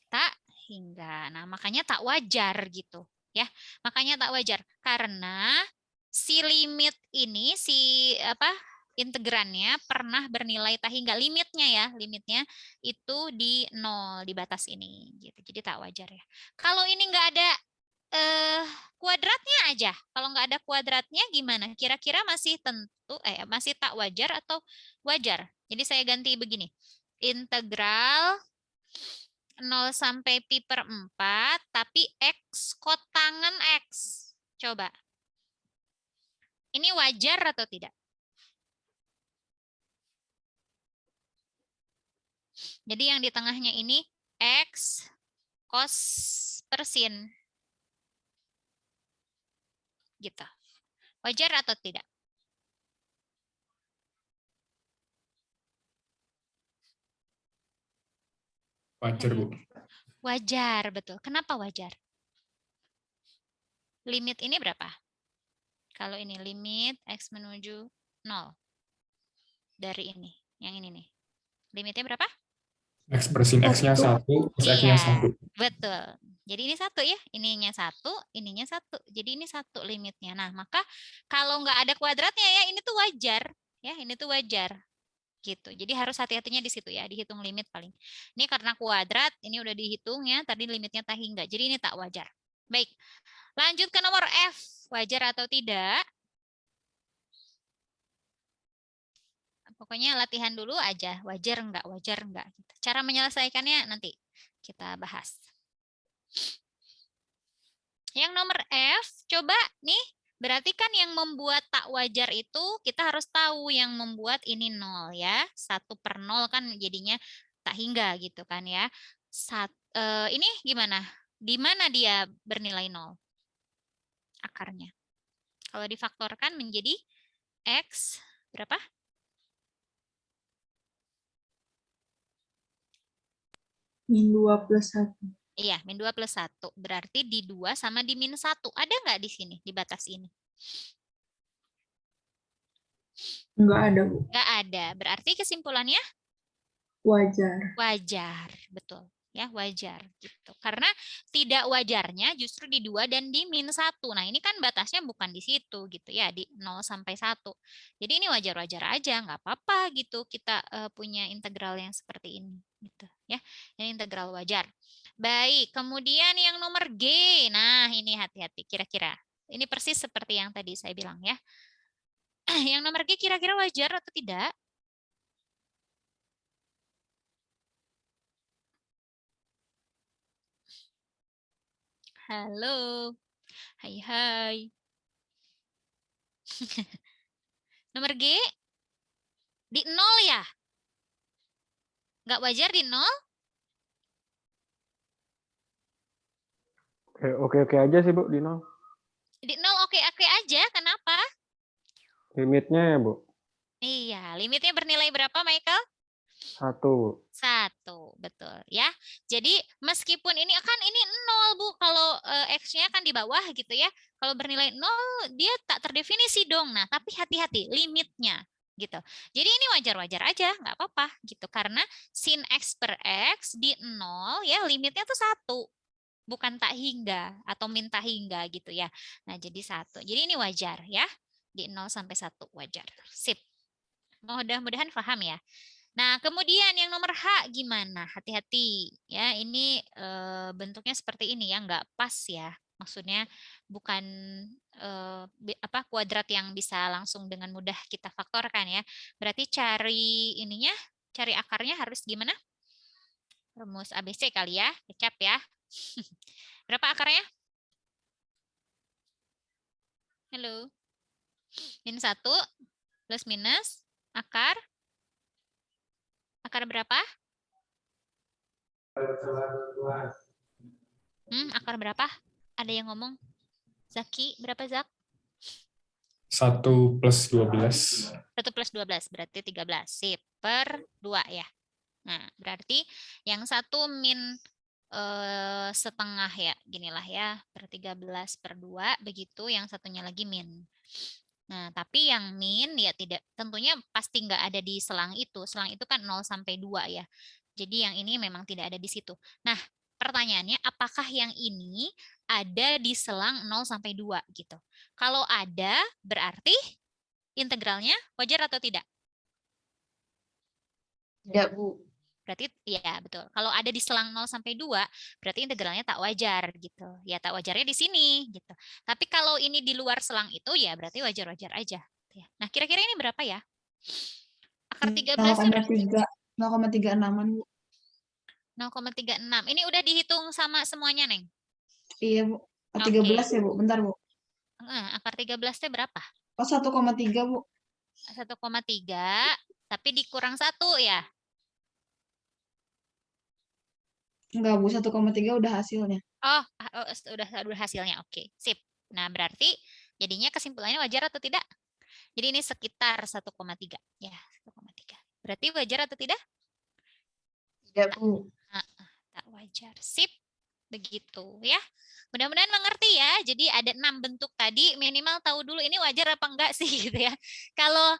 Tak hingga. Nah, makanya tak wajar gitu. Ya, makanya tak wajar. Karena si limit ini, integrannya pernah bernilai tak hingga, limitnya ya, limitnya itu di 0 di batas ini gitu. Jadi tak wajar ya. Kalau ini nggak ada kuadratnya aja. Kalau nggak ada kuadratnya gimana? Kira-kira masih masih tak wajar atau wajar? Jadi saya ganti begini. Integral 0 sampai pi per 4 tapi X kotangan X. Coba. Ini wajar atau tidak? Jadi yang di tengahnya ini X cos per sin. Gitu. Wajar atau tidak? Wajar, Bu. Wajar, betul. Kenapa wajar? Limit ini berapa? Kalau ini limit X menuju 0. Dari ini. Yang ini nih. Limitnya berapa? X per sin X-nya 1, plus X-nya 1. Betul. Jadi ini 1 ya. Ininya 1, ininya 1. Jadi ini 1 limitnya. Nah, maka kalau nggak ada kuadratnya ya, ini tuh wajar. Ya, ini tuh wajar. Gitu. Jadi harus hati-hatinya di situ ya, dihitung limit paling. Ini karena kuadrat, ini udah dihitung ya, tadi limitnya tak hingga. Jadi ini tak wajar. Baik. Lanjut ke nomor F. Wajar atau tidak? Pokoknya latihan dulu aja, wajar enggak. Gitu. Cara menyelesaikannya nanti kita bahas. Yang nomor F, coba nih, berarti kan yang membuat tak wajar itu, kita harus tahu yang membuat ini 0 ya. 1 per 0 kan jadinya tak hingga gitu kan ya. Ini gimana? Di mana dia bernilai 0? Akarnya. Kalau difaktorkan menjadi X, berapa? Min 2 plus 1. Iya, min 2 plus 1. Berarti di 2 sama di min 1. Ada nggak di sini, di batas ini? Enggak ada, Bu. Nggak ada. Berarti kesimpulannya? Wajar. Wajar, betul. Ya, wajar. Gitu. Karena tidak wajarnya justru di 2 dan di min 1. Nah, ini kan batasnya bukan di situ gitu ya, di 0 sampai 1. Jadi ini wajar-wajar aja, nggak apa-apa gitu kita punya integral yang seperti ini. Gitu, ya. Ini integral wajar. Baik, kemudian yang nomor G. Nah, ini hati-hati kira-kira. Ini persis seperti yang tadi saya bilang ya. Yang nomor G kira-kira wajar atau tidak? Halo. Hai. Nomor G? Di 0 ya? Nggak wajar di 0? Oke aja sih, Bu, di 0. Di 0 oke-oke aja, kenapa? Limitnya ya, Bu? Iya, limitnya bernilai berapa, Michael? 1, Bu. 1, betul ya. Jadi meskipun ini 0, Bu. Kalau X-nya kan di bawah gitu ya. Kalau bernilai 0, dia tak terdefinisi dong. Nah, tapi hati-hati, limitnya. gitu. Jadi ini wajar-wajar aja, nggak apa-apa gitu. Karena sin X per X di 0 ya limitnya tuh 1. Bukan tak hingga atau min tak hingga gitu ya. Nah jadi 1. Jadi ini wajar ya. Di 0 sampai 1 wajar. Sip. Mudah-mudahan paham ya. Nah, kemudian yang nomor H gimana? Hati-hati ya, ini bentuknya seperti ini ya, nggak pas ya. Maksudnya bukan kuadrat yang bisa langsung dengan mudah kita faktorkan ya. Berarti cari ininya, cari akarnya harus gimana? Rumus ABC kali ya, kecap ya. Berapa akarnya? Halo. Min 1 plus minus akar berapa? Akar berapa? Ada yang ngomong? Zaki, berapa Zak? 1 plus 12. 1 plus 12, berarti 13. Sip, per 2 ya. Nah, berarti yang satu min setengah ya, ginilah ya, per 13 per 2, begitu yang satunya lagi min. Nah, tapi yang min ya tidak, tentunya pasti nggak ada di selang itu. Selang itu kan 0 sampai 2 ya. Jadi yang ini memang tidak ada di situ. Nah, pertanyaannya apakah yang ini ada di selang 0 sampai 2 gitu. Kalau ada, berarti integralnya wajar atau tidak? Tidak, Bu. Berarti ya betul. Kalau ada di selang 0 sampai 2, berarti integralnya tak wajar gitu. Ya tak wajarnya di sini gitu. Tapi kalau ini di luar selang itu ya berarti wajar-wajar aja. Nah, kira-kira ini berapa ya? Akar 13-nya berapa? 0,36-an, Bu. 0,36. Ini udah dihitung sama semuanya, Neng? Iya, Bu. Oke. 13 ya, Bu. Bentar, Bu. Akar 13-nya berapa? Oh, 1,3, Bu. 1,3, tapi dikurang 1 ya? Enggak, Bu. 1,3 udah hasilnya. Oh, udah hasilnya. Oke, sip. Nah, berarti jadinya kesimpulannya wajar atau tidak? Jadi ini sekitar 1,3 ya, 1,3. Berarti wajar atau tidak? Tidak, Bu. Tak wajar. Sip. Begitu ya. Mudah-mudahan mengerti ya. Jadi ada 6 bentuk tadi, minimal tahu dulu ini wajar apa enggak sih gitu ya. Kalau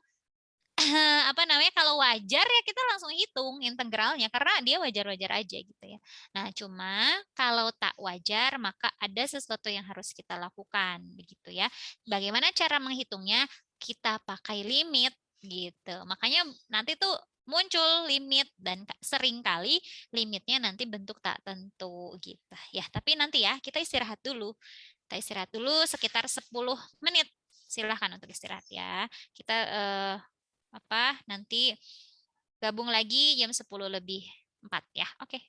kalau wajar ya kita langsung hitung integralnya karena dia wajar-wajar aja gitu ya. Nah, cuma kalau tak wajar maka ada sesuatu yang harus kita lakukan begitu ya. Bagaimana cara menghitungnya? Kita pakai limit gitu. Makanya nanti tuh muncul limit dan seringkali limitnya nanti bentuk tak tentu gitu ya. Tapi nanti ya kita istirahat dulu. Kita istirahat dulu sekitar 10 menit. Silahkan untuk istirahat ya. Kita nanti gabung lagi jam 10:04 ya. Oke.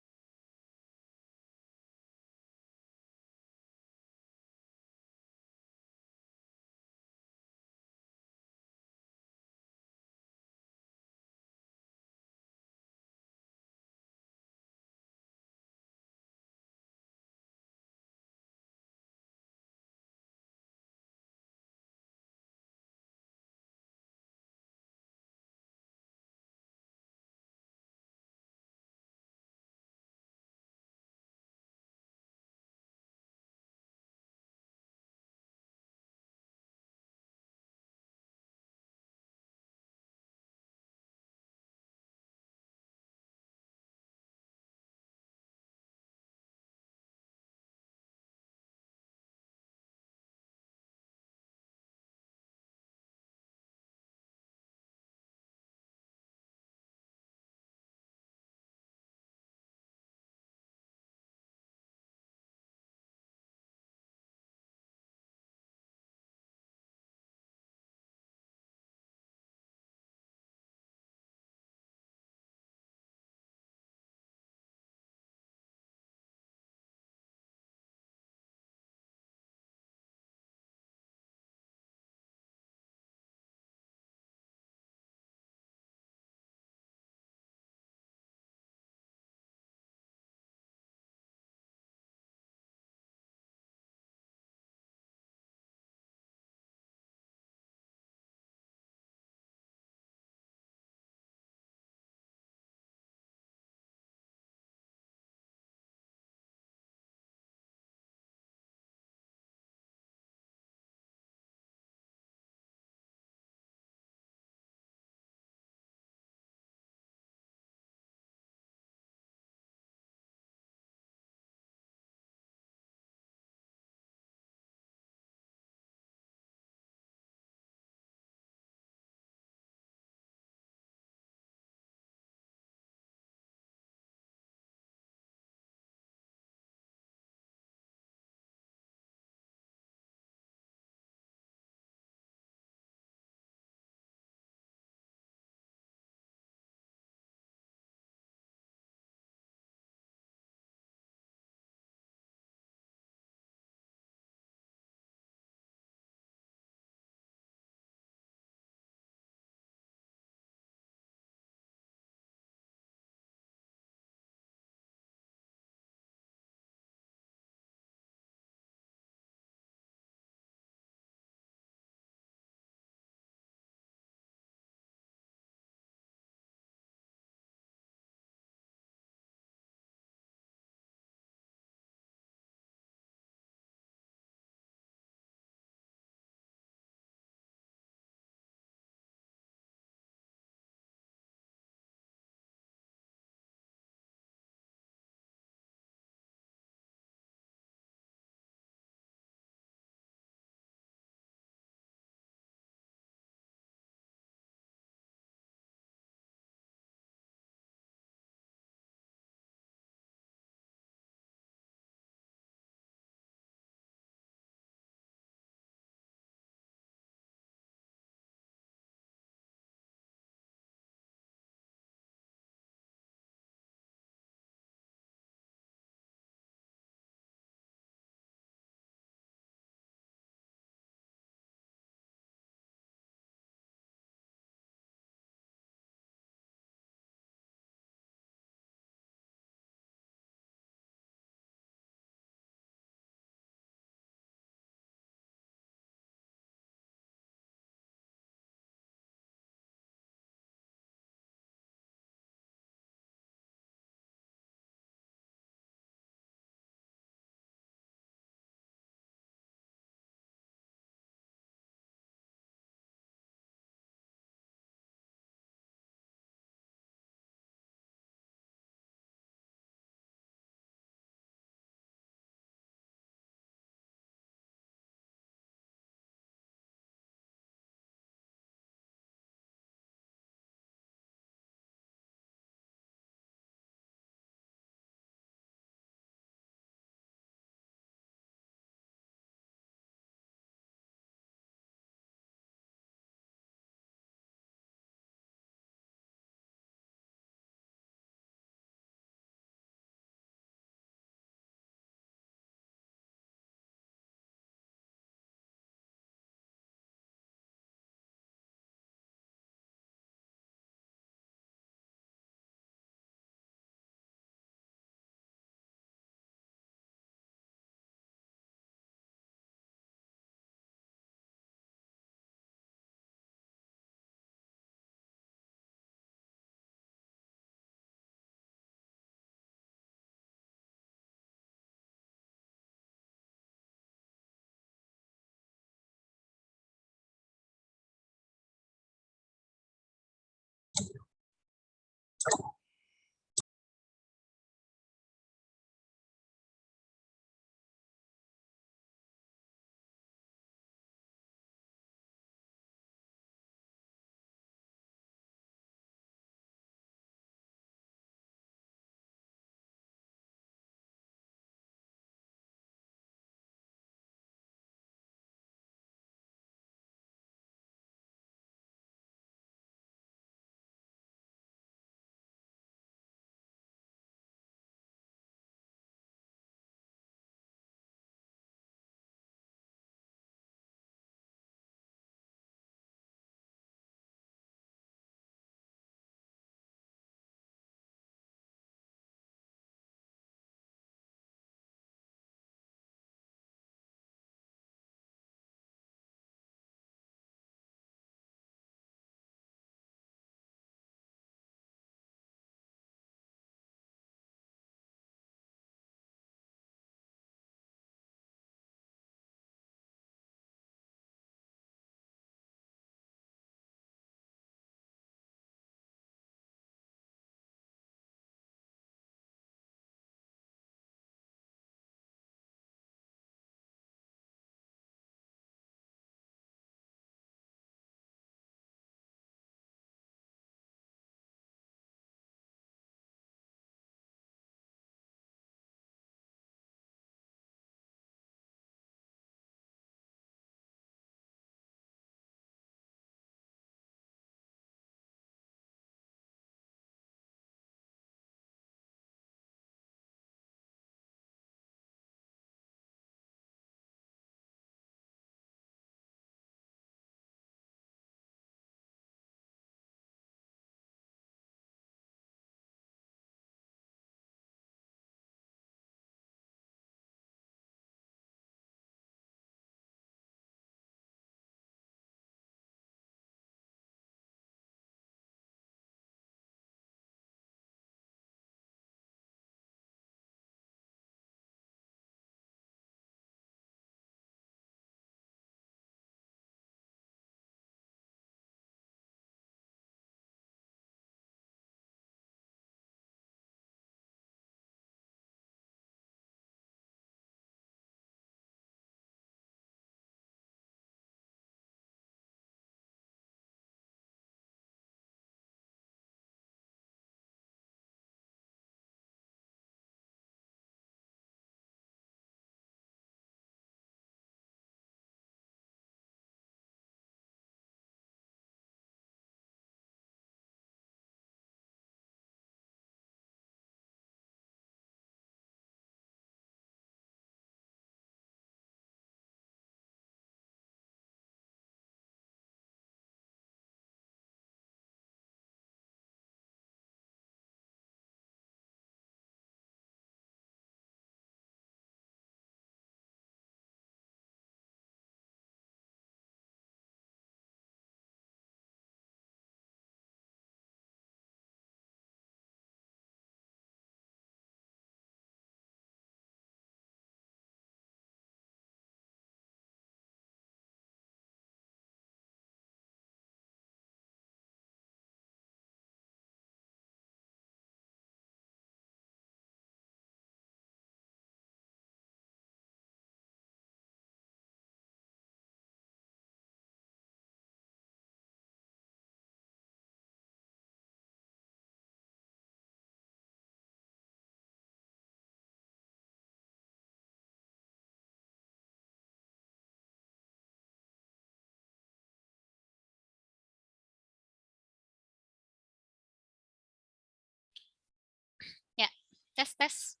Ya, tes.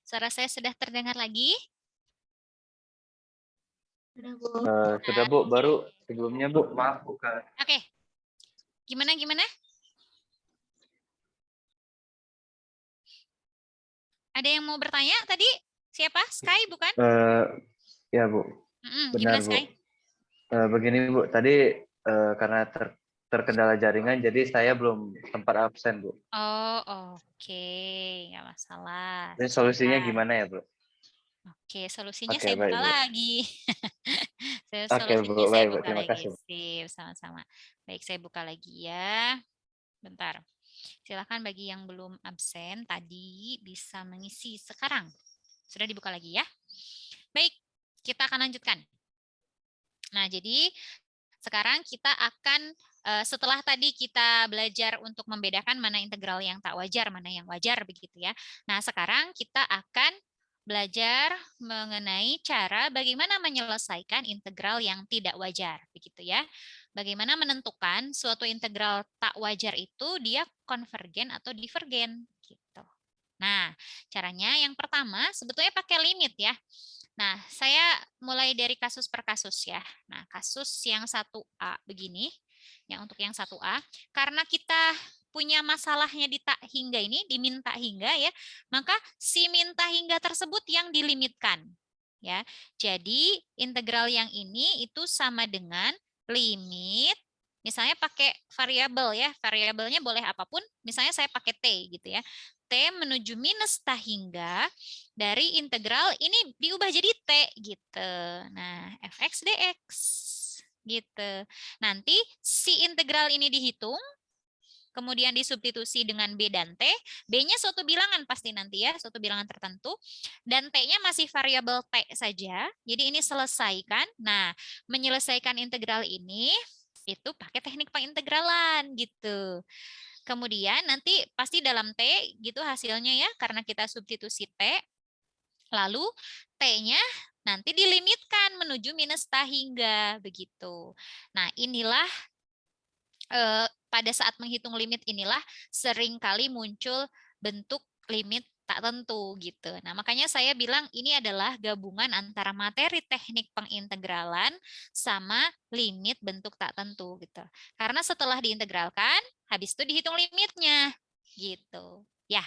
Suara saya sudah terdengar lagi? Udah, Bu. Sudah Bu, baru sebelumnya Bu, maaf bukan. Oke. Gimana? Ada yang mau bertanya tadi? Siapa? Sky bukan? Ya Bu, benar Gimana Bu. Sky? Begini Bu, tadi karena terkendala jaringan, jadi saya belum sempat absen Bu. Oh, oke. Nggak masalah. Ini solusinya Siap. gimana ya Bu? Oke, solusinya Oke, saya baik buka Bu. lagi. Oke Bu, Saya baik Bu, buka terima lagi. kasih Bu. Sip, sama-sama. Baik, saya buka lagi ya. Bentar. Silakan bagi yang belum absen tadi bisa mengisi sekarang. Sudah dibuka lagi ya. Baik, kita akan lanjutkan. Nah, jadi sekarang kita akan setelah tadi kita belajar untuk membedakan mana integral yang tak wajar, mana yang wajar begitu ya. Nah, sekarang kita akan belajar mengenai cara bagaimana menyelesaikan integral yang tidak wajar begitu ya. Bagaimana menentukan suatu integral tak wajar itu dia konvergen atau divergen gitu. Nah, caranya yang pertama sebetulnya pakai limit ya. Nah, saya mulai dari kasus per kasus ya. Nah, kasus yang 1A begini, yang untuk yang 1A, karena kita punya masalahnya di tak hingga ini, diminta hingga ya, maka si minta hingga tersebut yang dilimitkan. Ya, jadi integral yang ini itu sama dengan limit, misalnya pakai variabel ya, variabelnya boleh apapun, misalnya saya pakai T gitu ya. T menuju minus tak hingga dari integral ini diubah jadi T gitu. Nah, fx dx gitu. Nanti si integral ini dihitung, kemudian disubstitusi dengan B dan T. B-nya suatu bilangan pasti nanti ya, suatu bilangan tertentu. Dan T-nya masih variabel T saja. Jadi ini selesaikan. Nah, menyelesaikan integral ini itu pakai teknik pengintegralan gitu. Kemudian nanti pasti dalam T gitu hasilnya ya, karena kita substitusi T. Lalu T-nya nanti dilimitkan menuju minus tak hingga begitu. Nah, inilah pada saat menghitung limit inilah seringkali muncul bentuk limit tak tentu gitu. Nah, makanya saya bilang ini adalah gabungan antara materi teknik pengintegralan sama limit bentuk tak tentu gitu. Karena setelah diintegralkan, habis itu dihitung limitnya gitu. Ya.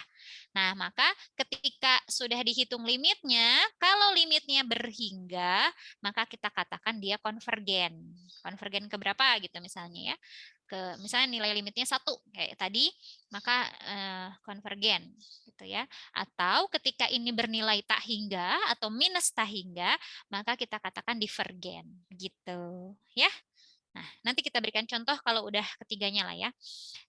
Nah, maka ketika sudah dihitung limitnya, kalau limitnya berhingga, maka kita katakan dia konvergen. Konvergen ke berapa gitu misalnya ya. Ke misalnya nilai limitnya 1 kayak tadi, maka konvergen gitu ya. Atau ketika ini bernilai tak hingga atau minus tak hingga, maka kita katakan divergen gitu ya. Nah, nanti kita berikan contoh kalau udah ketiganya lah ya.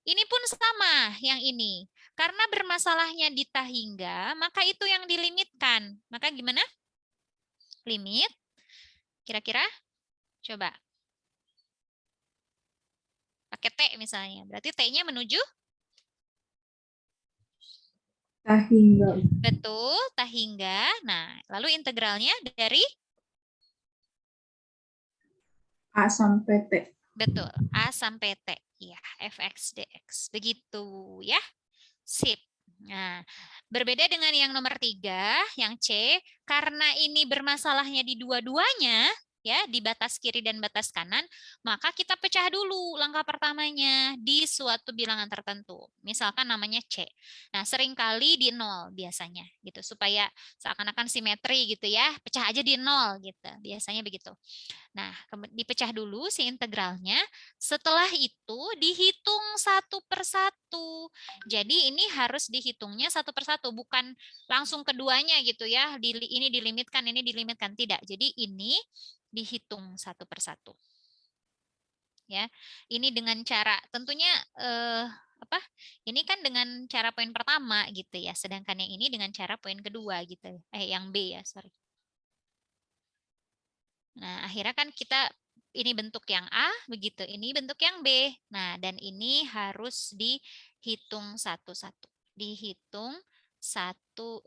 Ini pun sama yang ini. Karena bermasalahnya di tak hingga, maka itu yang dilimitkan. Maka gimana? Limit. Kira-kira? Coba. Pakai T misalnya. Berarti T-nya menuju? Tak hingga. Betul, tak hingga. Nah, lalu integralnya dari? A sampai T. Betul, A sampai T. Ya, fx dx. Begitu ya. Sip. Nah, berbeda dengan yang nomor 3, yang C, karena ini bermasalahnya di dua-duanya, ya, di batas kiri dan batas kanan, maka kita pecah dulu langkah pertamanya di suatu bilangan tertentu. Misalkan namanya C. Nah, seringkali di 0 biasanya, gitu, supaya seakan-akan simetri gitu ya, pecah aja di 0 gitu, biasanya begitu. Nah, dipecah dulu si integralnya, setelah itu dihitung satu per satu. Jadi ini harus dihitungnya satu per satu, bukan langsung keduanya gitu ya, ini dilimitkan, tidak. Jadi ini dihitung satu per satu. Ya, ini dengan cara tentunya ini kan dengan cara poin pertama gitu ya, sedangkan yang ini dengan cara poin kedua gitu. Yang B ya, sorry. Nah, akhirnya kan kita ini bentuk yang A, begitu. Ini bentuk yang B. Nah, dan ini harus dihitung satu-satu. Dihitung satu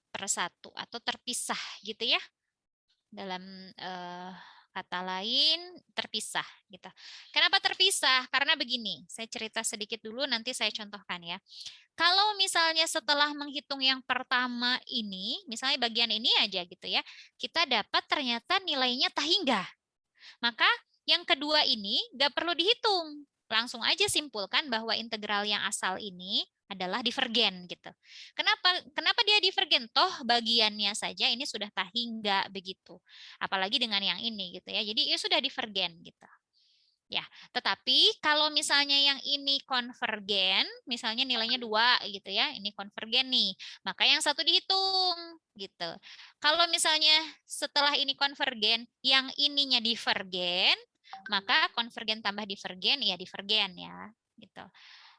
per satu atau terpisah gitu ya. Dalam kata lain terpisah gitu. Kenapa terpisah? Karena begini, saya cerita sedikit dulu nanti saya contohkan ya. Kalau misalnya setelah menghitung yang pertama ini, misalnya bagian ini aja gitu ya, kita dapat ternyata nilainya tak hingga. Maka yang kedua ini nggak perlu dihitung. Langsung aja simpulkan bahwa integral yang asal ini adalah divergen gitu. Kenapa dia divergen? Toh bagiannya saja ini sudah tak hingga begitu. Apalagi dengan yang ini gitu ya. Jadi ya sudah divergen gitu. Ya, tetapi kalau misalnya yang ini konvergen, misalnya nilainya 2 gitu ya, ini konvergen nih, maka yang satu dihitung gitu. Kalau misalnya setelah ini konvergen, yang ininya divergen, maka konvergen tambah divergen ya divergen ya, gitu.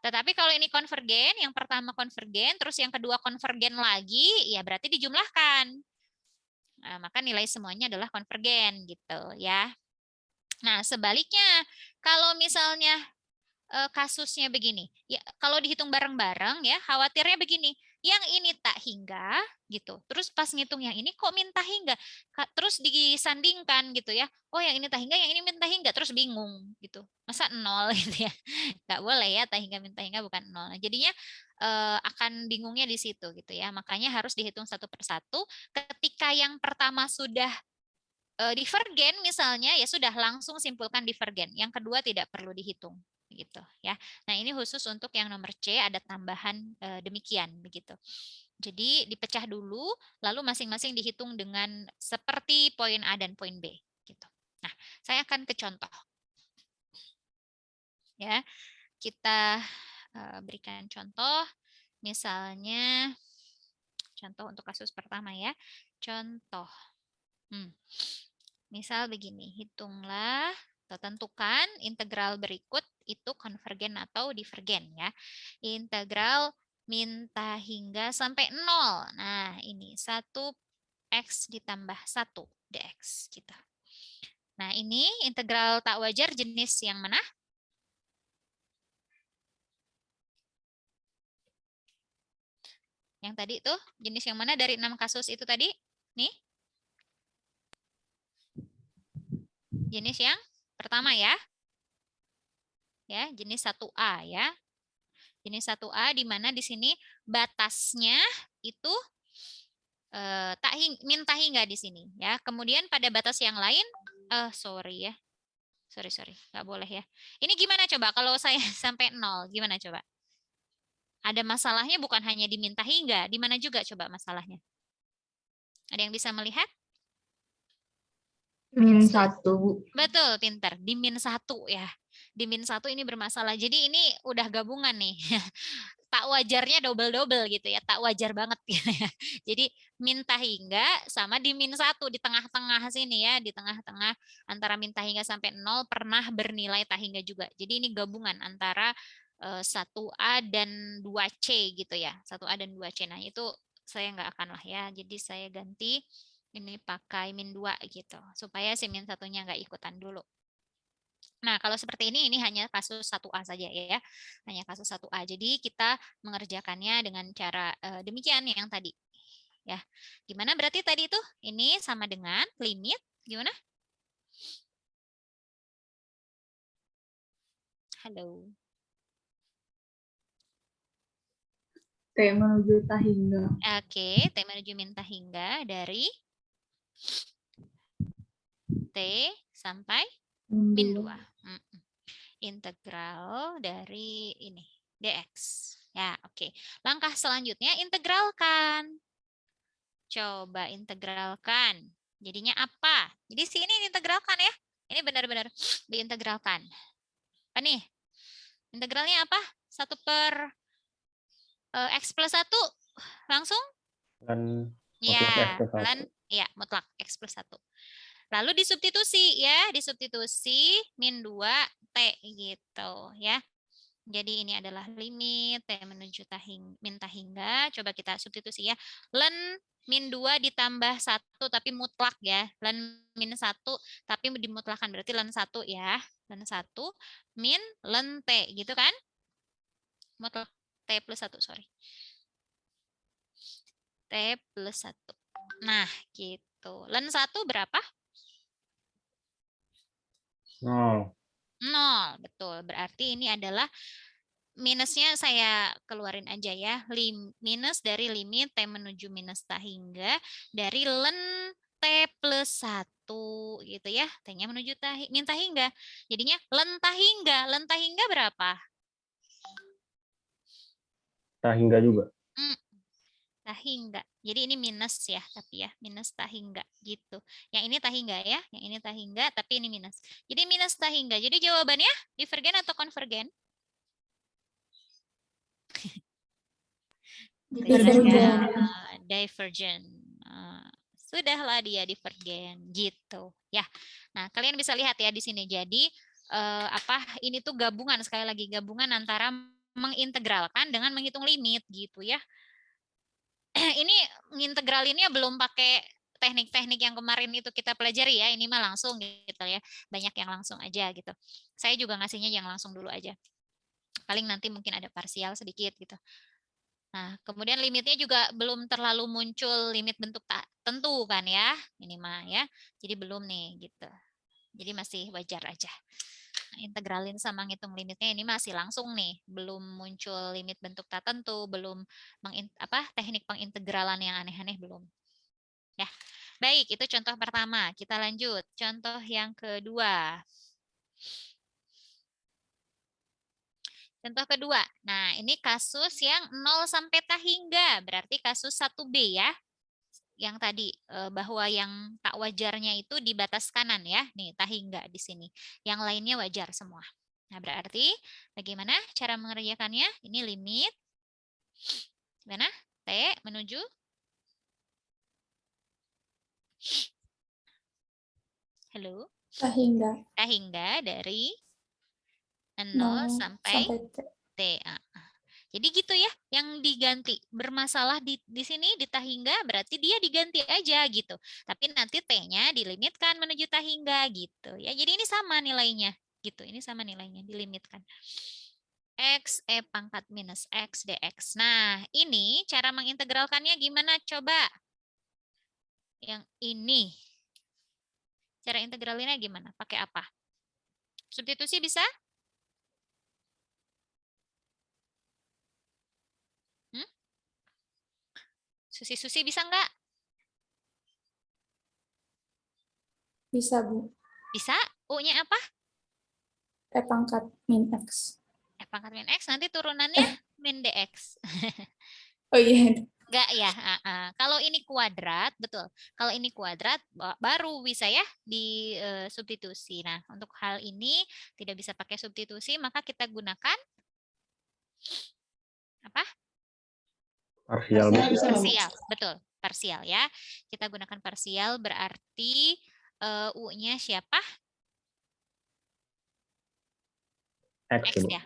Tetapi kalau ini konvergen, yang pertama konvergen, terus yang kedua konvergen lagi, ya berarti dijumlahkan. Nah, maka nilai semuanya adalah konvergen gitu ya. Nah, sebaliknya kalau misalnya kasusnya begini, ya kalau dihitung bareng-bareng ya, khawatirnya begini, yang ini tak hingga gitu. Terus pas ngitung yang ini kok minta hingga, terus disandingkan gitu ya. Oh yang ini tak hingga, yang ini minta hingga, terus bingung gitu. Masa nol gitu ya? Nggak boleh ya, tak hingga minta hingga bukan nol. Nah, jadinya akan bingungnya di situ gitu ya. Makanya harus dihitung satu persatu. Ketika yang pertama sudah divergen misalnya, ya sudah langsung simpulkan divergen. Yang kedua tidak perlu dihitung gitu ya. Nah, ini khusus untuk yang nomor C ada tambahan demikian begitu. Jadi dipecah dulu lalu masing-masing dihitung dengan seperti poin A dan poin B gitu. Nah, saya akan ke contoh. Ya. Kita berikan contoh misalnya contoh untuk kasus pertama ya. Contoh. Misal begini, hitunglah atau tentukan integral berikut itu konvergen atau divergen ya. Integral minta hingga sampai 0. Nah, ini 1x ditambah 1 dx gitu. Nah, ini integral tak wajar jenis yang mana? Yang tadi tuh jenis yang mana dari 6 kasus itu tadi? Nih. Jenis yang pertama ya. Ya, jenis 1A ya. Jenis 1A di mana di sini batasnya itu minta hingga di sini ya. Kemudian pada batas yang lain sorry ya. Sorry, nggak boleh ya. Ini gimana coba kalau saya sampai 0, gimana coba? Ada masalahnya bukan hanya diminta hingga, di mana juga coba masalahnya? Ada yang bisa melihat? Min 1, Bu. Betul, pinter. Di min 1 ya. Di min 1 ini bermasalah. Jadi ini udah gabungan nih. Tak wajarnya double-double gitu ya. Tak wajar banget gitu ya. Jadi minta hingga sama di min 1 di tengah-tengah sini ya. Di tengah-tengah antara minta hingga sampai 0 pernah bernilai tak hingga juga. Jadi ini gabungan antara 1A dan 2C gitu ya. 1A dan 2C. Nah itu saya nggak akan lah ya. Jadi saya ganti ini pakai min 2 gitu. Supaya si min 1-nya nggak ikutan dulu. Nah, kalau seperti ini hanya kasus 1A saja ya. Hanya kasus 1A. Jadi kita mengerjakannya dengan cara demikian yang tadi. Ya. Gimana berarti tadi itu? Ini sama dengan limit. Gimana? Halo. T menuju tak hingga. Oke, T menuju min tak hingga dari T sampai min 2. Integral dari ini dx. Ya, oke. Langkah selanjutnya integralkan. Coba integralkan. Jadinya apa? Jadi sini integralkan ya. Ini benar-benar diintegralkan. Apa nih? Integralnya apa? 1 per x plus 1 langsung? Dan Ya, mutlak X plus 1. lan ya, mutlak x plus 1. Lalu disubstitusi ya, disubstitusi min 2 T gitu ya. Jadi ini adalah limit T menuju min tak hingga. Coba kita substitusi ya. Len min 2 ditambah 1 tapi mutlak ya. Len min 1 tapi dimutlakan berarti len 1 ya. Len 1 min len T gitu kan? Mutlak T plus 1, sorry. T plus 1. Nah, gitu. Len 1 berapa? 0. 0, betul. Berarti ini adalah minusnya saya keluarin aja ya. Minus dari limit T menuju minus tak hingga dari len T plus 1 gitu ya. T-nya menuju min tak hingga. Jadinya len tak hingga. Len tak hingga berapa? Tak hingga juga. Tak hingga. Jadi ini minus ya, tapi ya minus tak hingga gitu. Yang ini tak hingga ya, yang ini tak hingga, tapi ini minus. Jadi minus tak hingga. Jadi jawabannya divergen atau konvergen? Divergen. Divergen. sudahlah dia divergen gitu ya. Nah, kalian bisa lihat ya di sini. Jadi ini tuh gabungan, sekali lagi gabungan antara mengintegralkan dengan menghitung limit gitu ya. Ini ngintegralinnya belum pakai teknik-teknik yang kemarin itu kita pelajari ya. Ini mah langsung gitu ya. Banyak yang langsung aja gitu. Saya juga ngasihnya yang langsung dulu aja. Paling nanti mungkin ada parsial sedikit gitu. Nah, kemudian limitnya juga belum terlalu muncul limit bentuk tak tentu kan ya, ini mah ya. Jadi belum nih gitu. Jadi masih wajar aja. Nah, integralin sama ngitung limitnya ini masih langsung nih, belum muncul limit bentuk tak tentu, belum teknik pengintegralan yang aneh-aneh belum. Ya. Baik, itu contoh pertama. Kita lanjut. Contoh yang kedua. Contoh kedua, nah ini kasus yang 0 sampai tak hingga, berarti kasus 1B ya. Yang tadi, bahwa yang tak wajarnya itu di batas kanan ya, nih tak hingga di sini. Yang lainnya wajar semua. Nah berarti bagaimana cara mengerjakannya? Ini limit, gimana? T menuju? Halo? Tak hingga Tak hingga dari 0 0 sampai sampai T. T. Jadi gitu ya, yang diganti bermasalah di sini di tak hingga berarti dia diganti aja gitu. Tapi nanti T-nya dilimitkan menuju tak hingga gitu ya. Jadi ini sama nilainya gitu. Ini sama nilainya dilimitkan. X E pangkat minus X dx. Nah, ini cara mengintegralkannya gimana coba? Yang ini. Cara integralinnya gimana? Pakai apa? Substitusi bisa? Susi-susi bisa nggak? Bisa, Bu. Bisa. U-nya apa? E pangkat min X. F pangkat min X. Nanti turunannya min dx. Oh iya. Enggak ya. Kalau ini kuadrat, betul. Kalau ini kuadrat, baru bisa ya di substitusi. Nah, untuk hal ini tidak bisa pakai substitusi, maka kita gunakan apa? Parsial, Bu. Parsial, betul. Parsial ya. Kita gunakan parsial berarti U-nya siapa? X, X Bu. ya.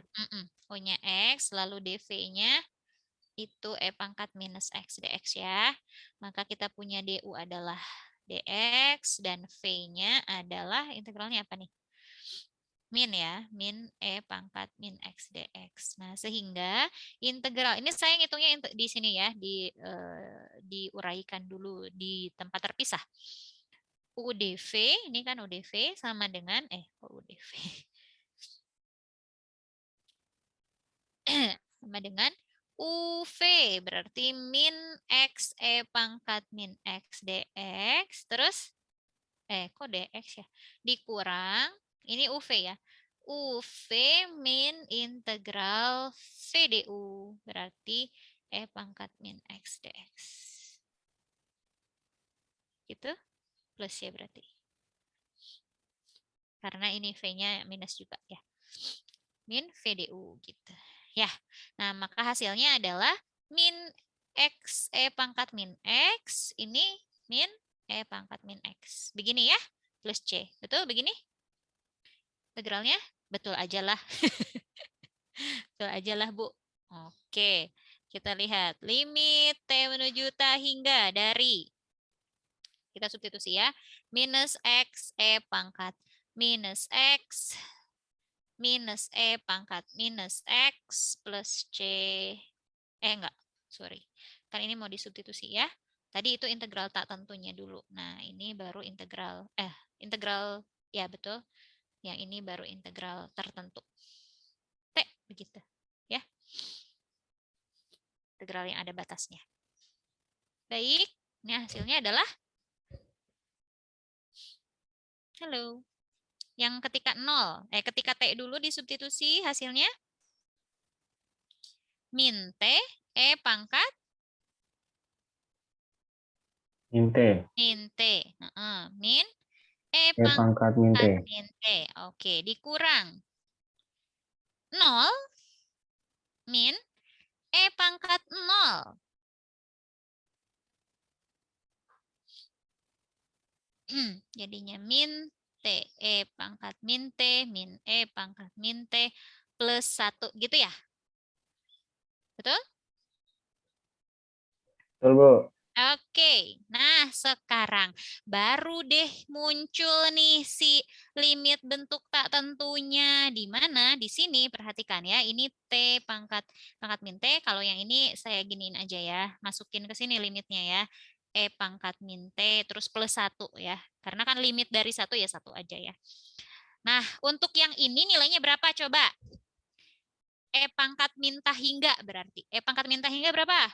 U-nya X, lalu dv-nya itu E pangkat minus X dx ya. Maka kita punya DU adalah dx dan V-nya adalah integralnya apa nih? Min ya, min E pangkat min X dx. Nah, sehingga integral, ini saya ngitungnya di sini ya, diuraikan dulu di tempat terpisah. UDV, ini kan UDV sama dengan, UDV. Sama dengan UV, berarti min X E pangkat min X dx, terus, kok dx ya? Dikurang, ini UV ya. UV min integral VDU, berarti E pangkat min X dx. Gitu, plus ya berarti. Karena ini V-nya minus juga ya. Min VDU gitu. Ya, nah maka hasilnya adalah min X E pangkat min X, ini min E pangkat min X. Begini ya, plus C. Betul begini? Integralnya? Betul aja lah. Betul aja lah, Bu. Oke, kita lihat. Limit T menuju tak hingga dari, kita substitusi ya, minus X E pangkat minus X minus E pangkat minus X plus C. Enggak, sorry. Kan ini mau disubstitusi ya. Tadi itu integral tak tentunya dulu. Nah, ini baru integral, integral, ya betul. Yang ini baru integral tertentu. T, begitu. Ya. Integral yang ada batasnya. Baik, ini hasilnya adalah, halo. Yang ketika 0, ketika T dulu disubstitusi hasilnya min T E pangkat Min T. min T. Min E E pangkat min T. min T. Oke, dikurang 0 min E pangkat 0. Jadinya min T, E pangkat min T, min E pangkat min T, plus 1. Gitu ya? Betul? Betul, Bu. Oke, nah sekarang baru deh muncul nih si limit bentuk tak tentunya. Di mana? Di sini perhatikan ya, ini T pangkat min T. Kalau yang ini saya giniin aja ya, masukin ke sini limitnya ya. E pangkat min T, terus plus 1 ya. Karena kan limit dari 1 ya 1 aja ya. Nah, untuk yang ini nilainya berapa coba? E pangkat minta hingga berarti. E pangkat minta hingga berapa?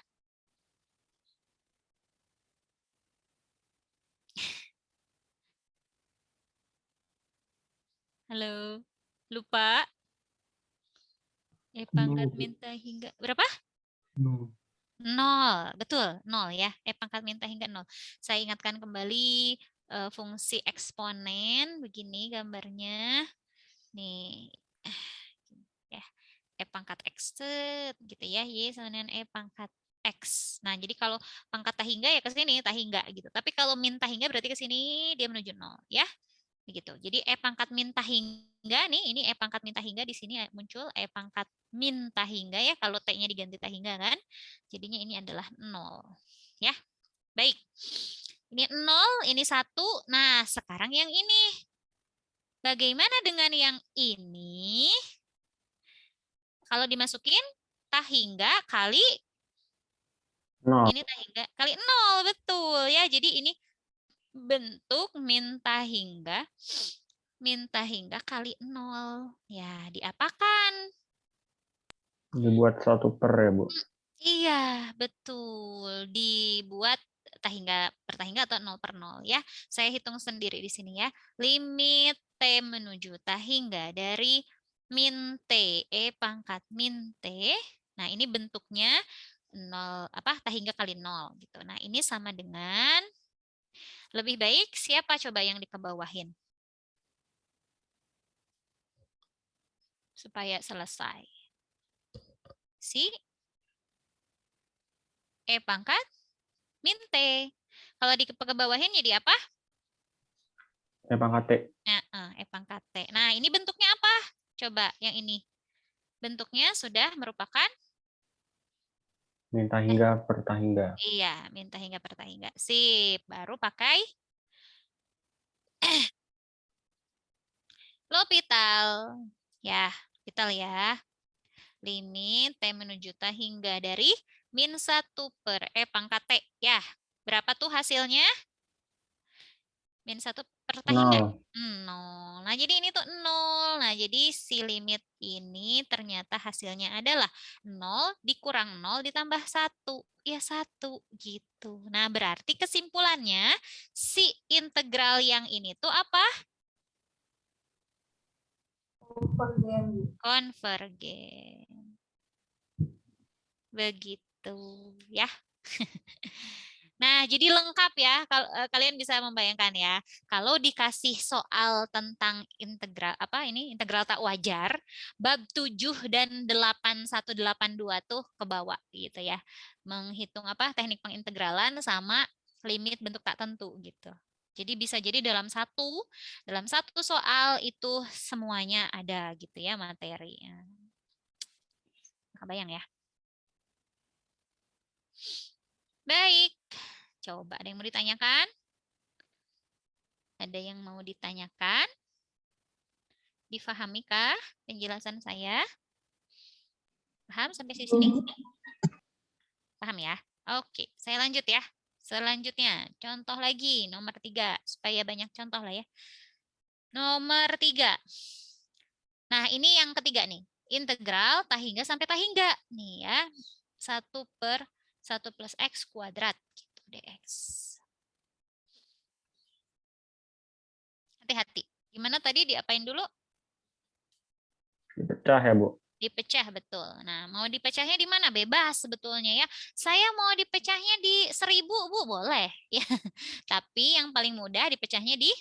Halo, lupa? E pangkat Bu. minta hingga berapa? 0. 0, betul, 0 ya. E pangkat minta hingga 0. Saya ingatkan kembali fungsi eksponen, begini gambarnya. Nih, ya, E pangkat X, gitu ya, Y sama dengan E pangkat X. Nah, jadi kalau pangkat tak hingga ya ke sini, tak hingga gitu. Tapi kalau min tak hingga berarti ke sini dia menuju 0, ya. Begitu. Jadi E pangkat minta hingga nih, ini E pangkat minta hingga di sini muncul E pangkat minta hingga ya, kalau T-nya diganti tak hingga kan. Jadinya ini adalah 0. Ya. Baik. Ini 0, ini 1. Nah, sekarang yang ini. Bagaimana dengan yang ini? Kalau dimasukin tak hingga kali 0. ini tak hingga kali 0, betul ya. Jadi ini bentuk minta hingga kali 0. Ya, diapakan? Dibuat 1 per ya, Bu. Iya, betul. Dibuat tak hingga per tak hingga atau 0 per 0 ya. Saya hitung sendiri di sini ya. Limit T menuju tak hingga dari min T, E pangkat min T. Nah, ini bentuknya 0 tak hingga kali 0 gitu. Nah, ini sama dengan lebih baik siapa coba yang dikebawahin? Supaya selesai. Si E pangkat min T. Kalau dikebawahin jadi apa? E pangkat T. E pangkat T. Nah, ini bentuknya apa? Coba yang ini. Bentuknya sudah merupakan? Minta hingga per tak hingga. Iya, minta hingga per tak hingga. Sip, baru pakai L'Hopital. Ya, L'Hopital ya. Limit T menuju tak hingga dari min 1 per E pangkat T. Ya, berapa tuh hasilnya? Min 1 per tak hingga? 0. Nah, jadi ini tuh 0. Nah, jadi si limit ini ternyata hasilnya adalah 0 dikurang 0 ditambah 1. Ya, 1 gitu. Nah, berarti kesimpulannya si integral yang ini tuh apa? Konvergen. Begitu ya. Nah, jadi lengkap ya. Kalau kalian bisa membayangkan ya, kalau dikasih soal tentang integral integral tak wajar, bab 7 dan 8182 tuh ke bawah gitu ya. Menghitung teknik pengintegralan sama limit bentuk tak tentu gitu. Jadi bisa jadi dalam satu soal itu semuanya ada gitu ya materinya. Kebayang ya. Baik, coba ada yang mau ditanyakan? Ada yang mau ditanyakan? Difahamikah penjelasan saya? Paham sampai sini? Paham ya? Oke, saya lanjut ya. Selanjutnya, contoh lagi, nomor 3. Supaya banyak contoh lah ya. Nomor 3. Nah, ini yang ketiga nih. Integral tak hingga sampai tak hingga. Nih ya, 1 per 1 plus X kuadrat. Gitu, dx. Hati-hati. Gimana tadi diapain dulu? Dipecah ya, Bu? Dipecah, betul. Nah, mau dipecahnya di mana? Bebas sebetulnya ya. Saya mau dipecahnya di 1000, Bu, boleh. Ya. Tapi yang paling mudah dipecahnya di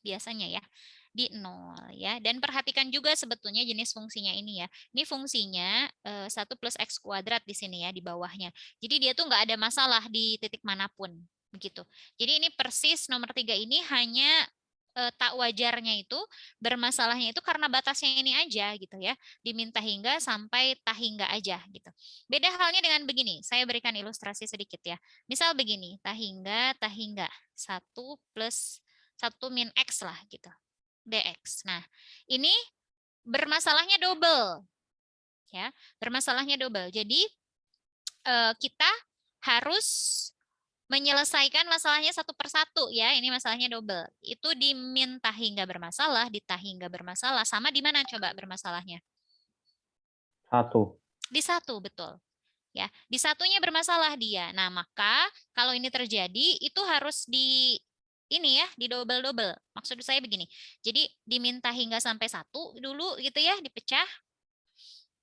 biasanya ya di 0 ya. Dan perhatikan juga sebetulnya jenis fungsinya ini ya. Ini fungsinya 1 plus X kuadrat di sini ya di bawahnya. Jadi dia tuh nggak ada masalah di titik manapun. Begitu. Jadi ini persis nomor 3 ini hanya tak wajarnya itu, bermasalahnya itu karena batasnya ini aja gitu ya. Diminta hingga sampai tak hingga aja gitu. Beda halnya dengan begini. Saya berikan ilustrasi sedikit ya. Misal begini, tak hingga 1 plus 1 min X lah gitu. DX. Nah, ini bermasalahnya double. Ya, bermasalahnya double. Jadi kita harus menyelesaikan masalahnya satu persatu ya. Ini masalahnya double. Itu di min tak hingga bermasalah, di tak hingga bermasalah. Sama di mana coba bermasalahnya? 1. Di 1, betul. Ya, di satunya bermasalah dia. Nah, maka kalau ini terjadi itu harus di ini ya, di double-double. Maksud saya begini. Jadi diminta hingga sampai 1 dulu gitu ya, dipecah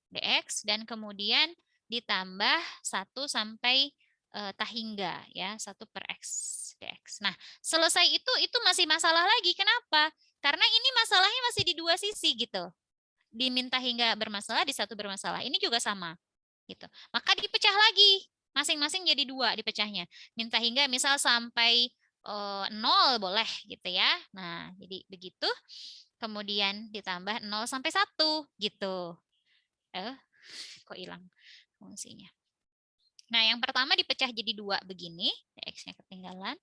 dx dan kemudian ditambah 1 sampai tak hingga ya 1 per x dx. Nah, selesai itu masih masalah lagi. Kenapa? Karena ini masalahnya masih di dua sisi gitu. Diminta hingga bermasalah, di 1 bermasalah. Ini juga sama gitu. Maka dipecah lagi. Masing-masing jadi 2 dipecahnya. Minta hingga misal sampai 0 boleh gitu ya. Nah, jadi begitu. Kemudian ditambah 0 sampai 1 gitu. Kok hilang fungsinya. Nah, yang pertama dipecah jadi 2 begini, X-nya ketinggalan.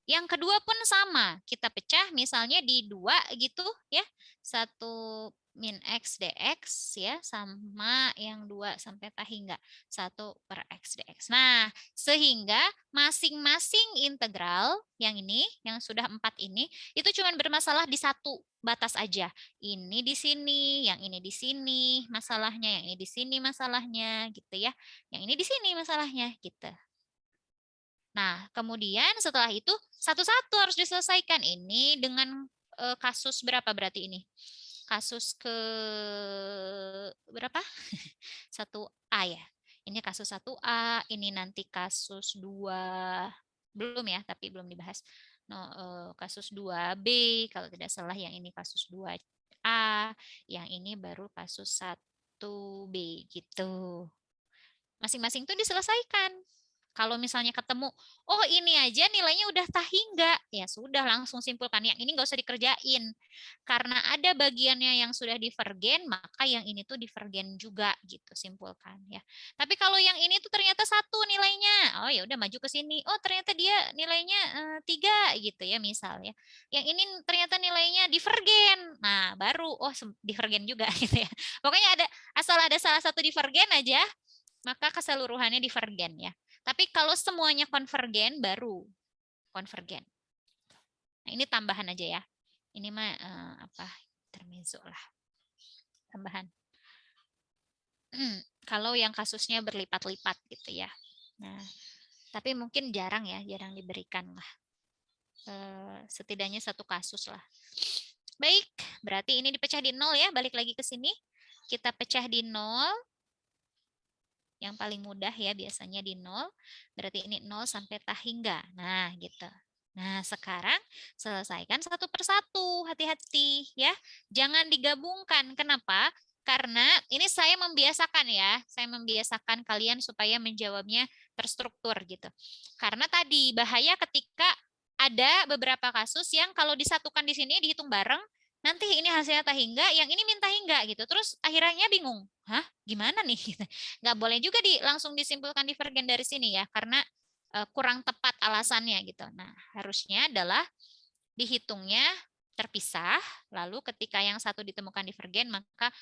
Yang kedua pun sama, kita pecah misalnya di 2 gitu ya. 1 min X dx ya, sama yang 2 sampai tak hingga 1 per X dx. Nah, sehingga masing-masing integral yang ini, yang sudah 4 ini, itu cuma bermasalah di 1 batas aja. Ini di sini, yang ini di sini masalahnya, yang ini di sini masalahnya gitu ya. Yang ini di sini masalahnya gitu. Nah, kemudian setelah itu satu-satu harus diselesaikan. Ini dengan kasus berapa berarti ini? Kasus ke berapa? 1A ya. Ini kasus 1A, ini nanti kasus 2 belum ya, tapi belum dibahas. No, kasus 2B kalau tidak salah, yang ini kasus 2A, yang ini baru kasus 1B gitu. Masing-masing itu diselesaikan. Kalau misalnya ketemu, oh ini aja nilainya udah tak hingga, ya sudah langsung simpulkan. Yang ini nggak usah dikerjain. Karena ada bagiannya yang sudah divergen, maka yang ini tuh divergen juga gitu, simpulkan ya. Tapi kalau yang ini tuh ternyata 1 nilainya, oh ya udah maju ke sini. Oh ternyata dia nilainya 3 gitu ya misal ya. Yang ini ternyata nilainya divergen. Nah baru oh divergen juga gitu ya. Pokoknya asal ada salah satu divergen aja, maka keseluruhannya divergen ya. Tapi kalau semuanya konvergen, baru konvergen. Nah, ini tambahan aja ya. Ini mah intermezzo lah. Tambahan. Kalau yang kasusnya berlipat-lipat gitu ya. Nah, tapi mungkin jarang ya, jarang diberikan lah. Setidaknya 1 kasus lah. Baik, berarti ini dipecah di 0 ya. Balik lagi ke sini. Kita pecah di 0. Yang paling mudah ya biasanya di 0. Berarti ini 0 sampai tak hingga. Nah, gitu. Nah, sekarang selesaikan 1 per 1. Hati-hati ya. Jangan digabungkan. Kenapa? Karena ini saya membiasakan ya. Saya membiasakan kalian supaya menjawabnya terstruktur gitu. Karena tadi bahaya ketika ada beberapa kasus yang kalau disatukan di sini dihitung bareng, nanti ini hasilnya tak hingga, yang ini minta hingga gitu. Terus akhirnya bingung, hah gimana nih? Nggak boleh juga langsung disimpulkan divergen dari sini ya, karena kurang tepat alasannya gitu. Nah harusnya adalah dihitungnya terpisah, lalu ketika yang satu ditemukan divergen, maka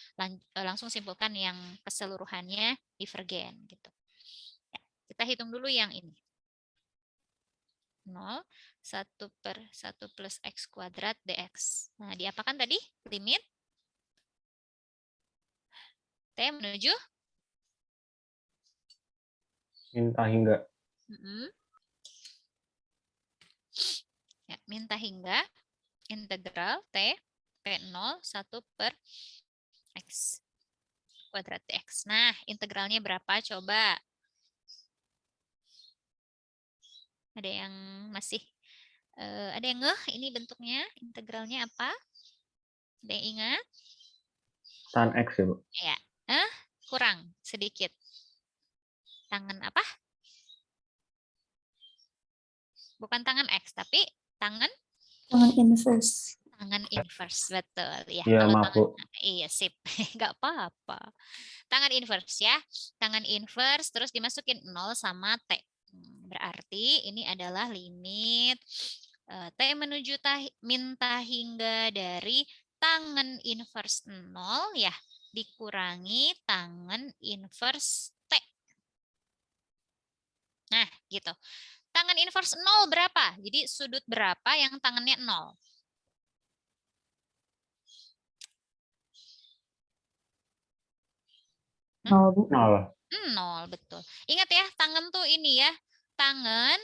langsung simpulkan yang keseluruhannya divergen gitu. Ya, kita hitung dulu yang ini. 0, 1 per 1 plus X kuadrat dx. Nah, diapakan tadi? Limit T menuju? Minta hingga. Ya, minta hingga integral T P0 1 per X kuadrat dx. Nah, integralnya berapa? Coba. Ada yang masih ada yang ngeh ini bentuknya, integralnya apa? Ada yang ingat? Tan X ya, Bu. Ya, kurang sedikit. Tangan apa? Bukan tangan X, tapi tangan inverse. inverse, betul ya. Iya, Kalau maaf, tangan, Bu. iya sip, nggak apa-apa. Tangan inverse ya, tangan inverse terus dimasukin 0 sama T. Berarti ini adalah limit T menuju min tahingga dari tangan inverse 0 ya, dikurangi tangan inverse T. Nah, gitu. Tangan inverse 0 berapa? Jadi sudut berapa yang tangannya 0? Nol, Bu. 0. 0, betul. Ingat ya, tangan tuh ini ya. Tangan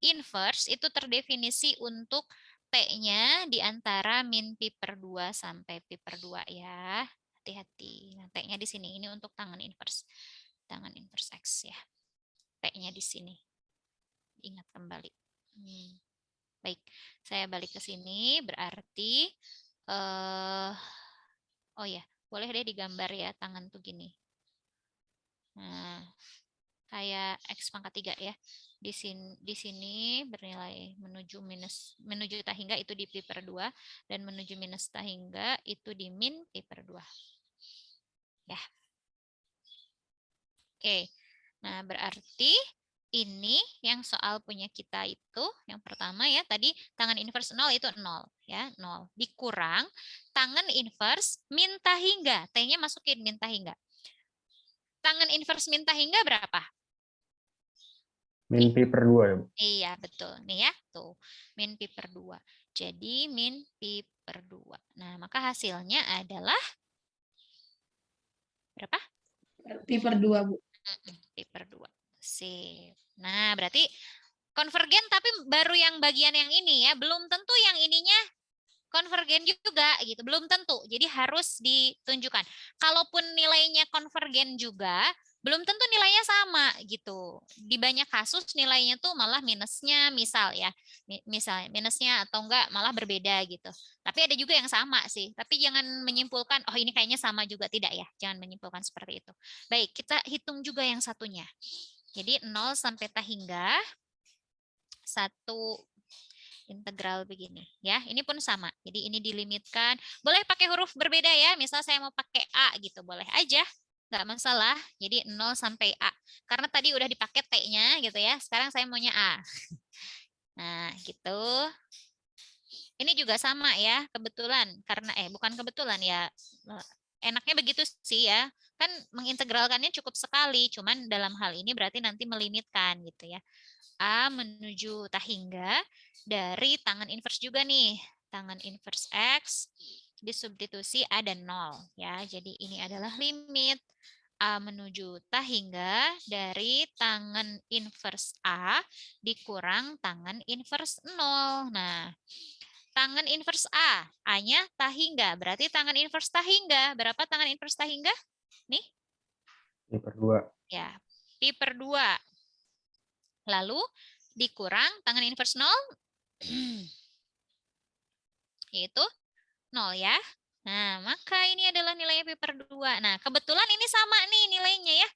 inverse itu terdefinisi untuk T-nya di antara min pi per 2 sampai pi per 2 ya. Hati-hati. Nah, T-nya di sini. Ini untuk tangan inverse. Tangan inverse X ya. T-nya di sini. Ingat kembali. Baik, saya balik ke sini. Berarti, oh ya, boleh deh digambar ya tangan tuh gini. Nah, kayak X pangkat 3 ya. Di sini bernilai menuju tahingga itu di pi per 2 dan menuju minus tahingga itu di min pi per 2. Ya. Oke. Nah, berarti ini yang soal punya kita itu yang pertama ya, tadi tangan inverse 0 itu 0 ya, 0 dikurang tangan inverse min tahingga. T-nya masukin min tahingga. Tangan inverse min tahingga berapa? Min pi per 2 ya, Bu. Iya, betul. Nih ya, tuh. Min pi per 2. Jadi min pi per 2. Nah, maka hasilnya adalah berapa? Pi per 2, Bu. Pi per 2. Sip. Nah, berarti konvergen tapi baru yang bagian yang ini ya. Belum tentu yang ininya konvergen juga gitu, belum tentu. Jadi harus ditunjukkan. Kalaupun nilainya konvergen juga, belum tentu nilainya sama gitu. Di banyak kasus nilainya tuh malah minusnya misal ya. Misalnya minusnya atau enggak malah berbeda gitu. Tapi ada juga yang sama sih. Tapi jangan menyimpulkan oh ini kayaknya sama juga, tidak ya. Jangan menyimpulkan seperti itu. Baik, kita hitung juga yang satunya. Jadi 0 sampai tahingga 1 integral begini ya, ini pun sama. Jadi ini dilimitkan, boleh pakai huruf berbeda ya, misal saya mau pakai A gitu, boleh aja, nggak masalah. Jadi 0 sampai A, karena tadi udah dipakai T-nya gitu ya, sekarang saya maunya A. Nah gitu. Ini juga sama ya, kebetulan, karena bukan kebetulan ya, enaknya begitu sih ya, kan mengintegralkannya cukup sekali, cuman dalam hal ini berarti nanti melimitkan gitu ya. A menuju tahingga dari tangan inverse juga nih. Tangan inverse X disubstitusi A dan 0 ya. Jadi ini adalah limit A menuju tahingga dari tangan inverse A dikurang tangan inverse 0. Nah, tangan inverse A, A-nya tahingga. Berarti tangan inverse tahingga, berapa tangan inverse tahingga? Nih. Pi per 2. Ya, pi per 2. Lalu dikurang tangan inverse 0, yaitu 0 ya. Nah, maka ini adalah nilainya pi per 2. Nah, kebetulan ini sama nih nilainya ya.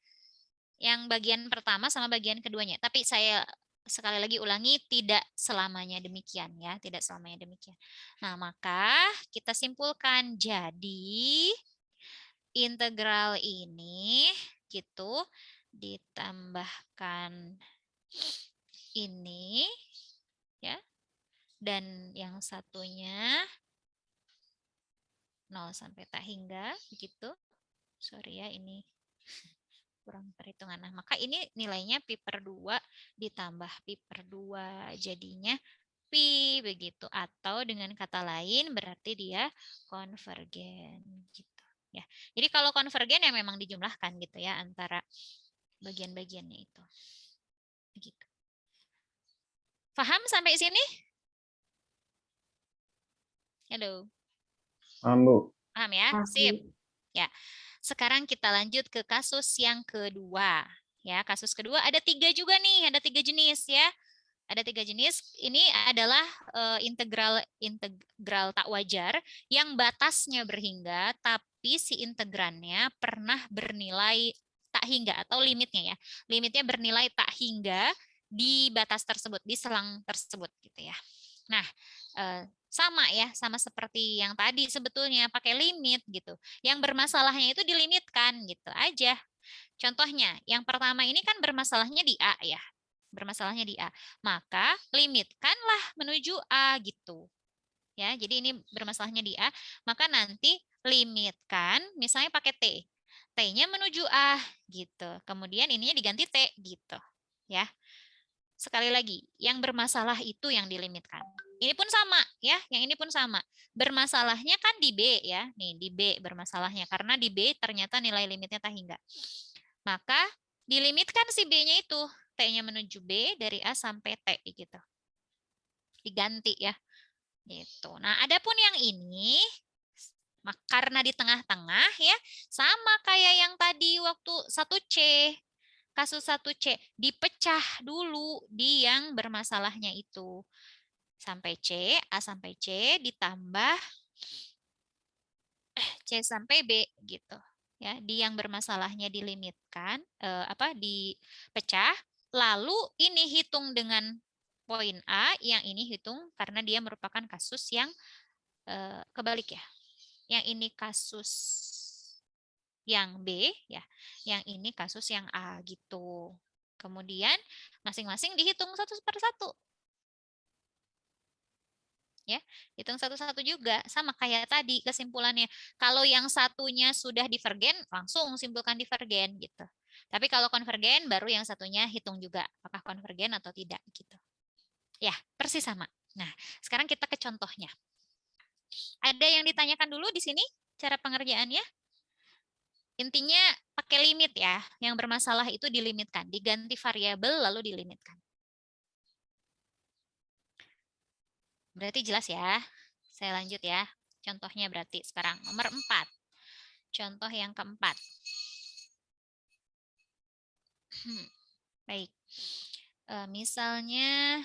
Yang bagian pertama sama bagian keduanya. Tapi saya sekali lagi ulangi, tidak selamanya demikian ya. Tidak selamanya demikian. Nah, maka kita simpulkan. Jadi, integral ini gitu ditambahkan ini ya, dan yang satunya 0 sampai tahingga begitu. Sorry ya, ini kurang perhitungan. Nah, maka ini nilainya pi per 2 ditambah pi per 2 jadinya pi begitu, atau dengan kata lain berarti dia konvergen gitu ya. Jadi kalau konvergen ya memang dijumlahkan gitu ya antara bagian-bagiannya itu. Begitu. Paham sampai sini? Halo. Paham, Bu. Paham ya? Sip. Ya. Sekarang kita lanjut ke kasus yang kedua. Ya, kasus kedua ada 3 juga nih, ada 3 jenis ya. Ada 3 jenis. Ini adalah integral tak wajar yang batasnya berhingga, tapi si integrannya pernah bernilai tak hingga atau limitnya ya. Limitnya bernilai tak hingga di batas tersebut, di selang tersebut gitu ya. Nah, sama ya, sama seperti yang tadi sebetulnya pakai limit gitu. Yang bermasalahnya itu dilimitkan gitu aja. Contohnya, yang pertama ini kan bermasalahnya di A ya. Bermasalahnya di A. Maka limitkanlah menuju A gitu. Ya, jadi ini bermasalahnya di A, maka nanti limitkan misalnya pakai T. T-nya menuju A gitu. Kemudian ininya diganti T gitu. Ya. Sekali lagi, yang bermasalah itu yang dilimitkan. Ini pun sama ya, yang ini pun sama. Bermasalahnya kan di B ya. Nih, di B bermasalahnya karena di B ternyata nilai limitnya tak hingga. Maka dilimitkan si B-nya itu, T-nya menuju B dari A sampai T gitu. Diganti ya. Gitu. Nah, adapun yang ini karena di tengah-tengah ya, sama kayak yang tadi waktu 1C. Kasus 1C dipecah dulu di yang bermasalahnya itu. Sampai C, A sampai C ditambah C sampai B gitu. Ya, di yang bermasalahnya dilimitkan dipecah, lalu ini hitung dengan poin A, yang ini hitung karena dia merupakan kasus yang kebalik ya. Yang ini kasus yang B ya, yang ini kasus yang A gitu. Kemudian masing-masing dihitung satu per satu. Ya, hitung satu-satu juga sama kayak tadi kesimpulannya. Kalau yang satunya sudah divergen, langsung simpulkan divergen gitu. Tapi kalau konvergen baru yang satunya hitung juga apakah konvergen atau tidak gitu. Ya, persis sama. Nah, sekarang kita ke contohnya. Ada yang ditanyakan dulu di sini cara pengerjaannya? Intinya pakai limit ya. Yang bermasalah itu dilimitkan, diganti variabel lalu dilimitkan. Berarti jelas ya. Saya lanjut ya. Contohnya berarti sekarang nomor 4. Contoh yang keempat. Baik. Misalnya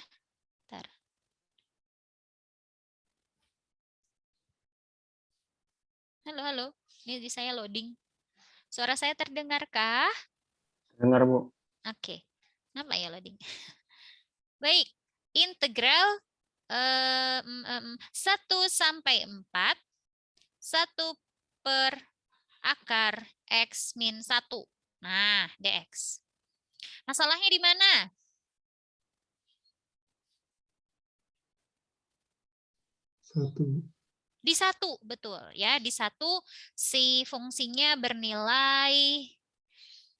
bentar. Halo, halo. Ini di saya loading. Suara saya terdengarkah? Dengar, Bu. Oke. Kenapa ya loading? Baik. Integral 1 sampai 4. 1 per akar X min 1. Nah, dx. Masalahnya di mana? Di 1, betul ya. Di 1 si fungsinya bernilai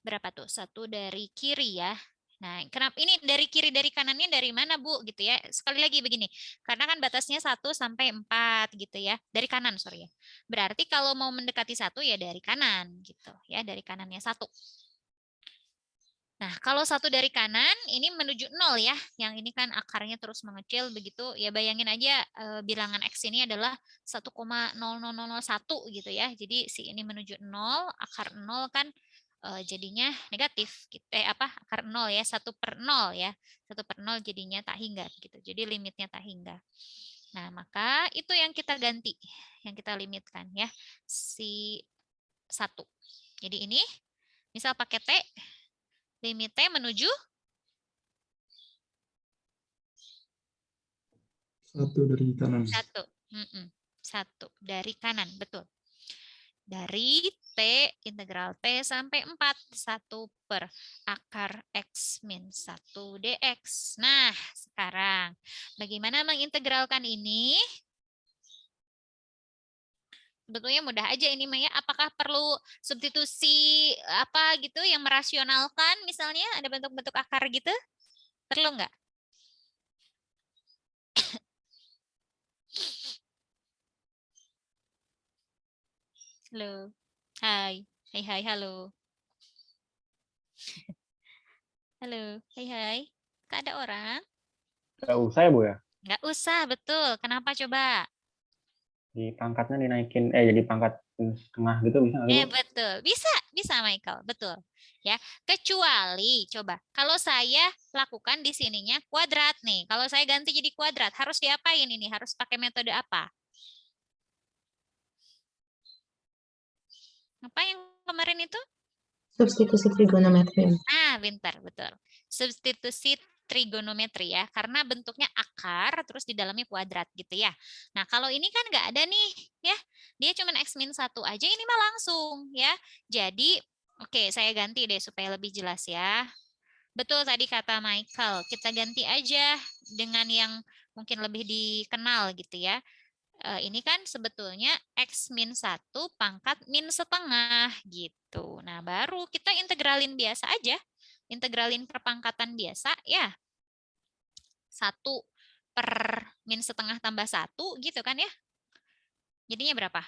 berapa tuh? 1 dari kiri ya. Nah, kenapa ini dari kiri dari kanannya dari mana, Bu? Gitu ya. Sekali lagi begini. Karena kan batasnya 1 sampai 4 gitu ya. Dari kanan, sorry ya. Berarti kalau mau mendekati 1 ya dari kanan gitu ya, dari kanannya 1. Nah, kalau 1 dari kanan ini menuju 0 ya. Yang ini kan akarnya terus mengecil begitu. Ya bayangin aja bilangan X ini adalah 1,00001 gitu ya. Jadi si ini menuju 0, akar 0 kan jadinya negatif gitu. Akar 0 ya, 1 per 0 ya. 1 per 0 jadinya tak hingga gitu. Jadi limitnya tak hingga. Nah, maka itu yang kita ganti, yang kita limitkan ya. Si 1. Jadi ini misal pakai T, limit T menuju 1 dari kanan. 1 dari kanan, betul. Dari T, integral T sampai 4. 1 per akar X min 1 dx. Nah, sekarang bagaimana mengintegralkan ini? Sebetulnya mudah aja ini Maya. Apakah perlu substitusi apa gitu yang merasionalkan misalnya ada bentuk-bentuk akar gitu? Perlu nggak? Halo. Hai. Hai, halo. Halo. Hai. Kak ada orang? Nggak usah ya, Bu ya? Nggak usah, betul. Kenapa coba? Di pangkatnya dinaikin, jadi pangkat setengah gitu bisa nggak, Bu? Betul. Bisa Michael, betul. Ya, kecuali coba kalau saya lakukan di sininya kuadrat nih. Kalau saya ganti jadi kuadrat, harus diapain ini? Harus pakai metode apa? Apa yang kemarin itu? Substitusi trigonometri. Pintar, betul. Substitusi trigonometri ya, karena bentuknya akar terus di dalamnya kuadrat gitu ya. Nah, kalau ini kan nggak ada nih ya. Dia cuma X-1 aja, ini mah langsung ya. Jadi, oke, saya ganti deh supaya lebih jelas ya. Betul tadi kata Michael, kita ganti aja dengan yang mungkin lebih dikenal gitu ya. Ini kan sebetulnya X-1 pangkat min setengah gitu. Nah, baru kita integralin biasa aja. Integralin perpangkatan biasa ya. 1 per min setengah tambah 1 gitu kan ya. Jadinya berapa?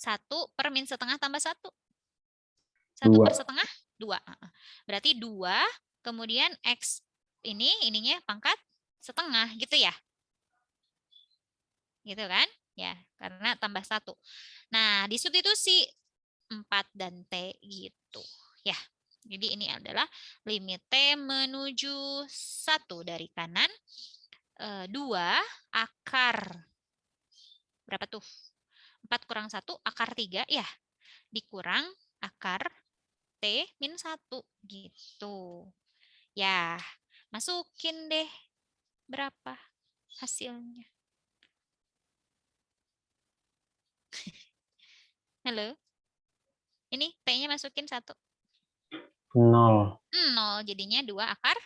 1 per min setengah tambah 1. 1 per setengah? 2. Berarti 2, kemudian X ininya pangkat setengah gitu ya. Gitu kan? Ya, karena tambah 1. Nah, disubstitusi 4 dan T gitu. Ya, jadi ini adalah limit T menuju 1 dari kanan. 2 akar. Berapa tuh? 4 kurang 1, akar 3 ya. Dikurang akar T min 1 gitu. Ya, masukin deh berapa hasilnya. Halo? Ini T-nya masukin 1. 0. 0, jadinya 2 akar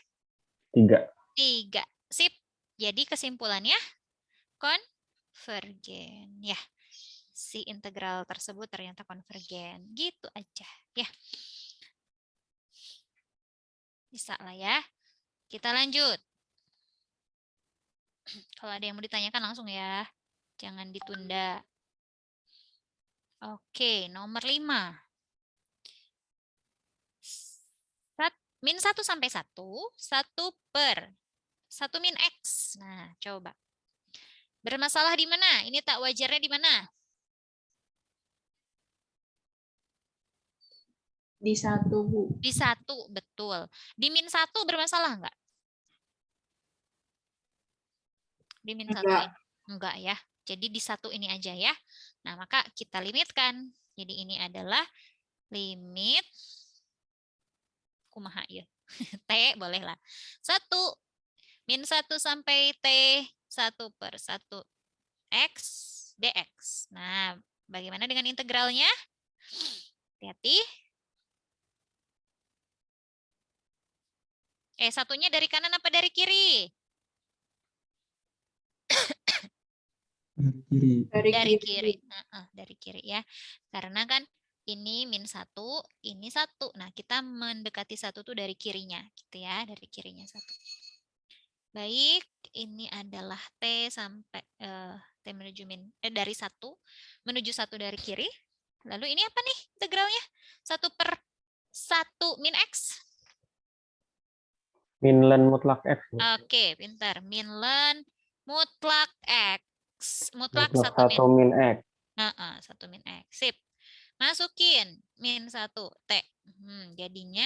3. 3. Sip. Jadi kesimpulannya konvergen. Ya, si integral tersebut ternyata konvergen. Gitu aja. Ya. Bisa lah ya. Kita lanjut. Kalau ada yang mau ditanyakan langsung ya. Jangan ditunda. Oke, nomor 5. Min 1 sampai 1, 1 per 1 min X. Nah, coba. Bermasalah di mana? Ini tak wajarnya di mana? Di 1, Bu. Di 1, betul. Di min 1 bermasalah enggak? Di min 1 Enggak. ini? Enggak ya. Jadi di 1 ini aja ya. Nah, maka kita limitkan. Jadi ini adalah limit kumaha ya. T boleh lah. 1 min 1 sampai T 1 per 1 X dx. Nah, bagaimana dengan integralnya? Hati-hati. Satunya dari kanan apa dari kiri? Dari kiri. Dari kiri. Dari kiri ya. Karena kan ini min 1, ini 1. Nah, kita mendekati 1 tuh dari kirinya. Gitu ya, dari kirinya 1. Baik, ini adalah T sampai T menuju dari 1 menuju 1 dari kiri. Lalu ini apa nih integralnya? 1 per 1 min X. Min len mutlak X. Oke, pintar. Min len mutlak X. Mutlak Mutlak 1 min min. X. 1 min X. Sip. Masukin min 1 T. Jadinya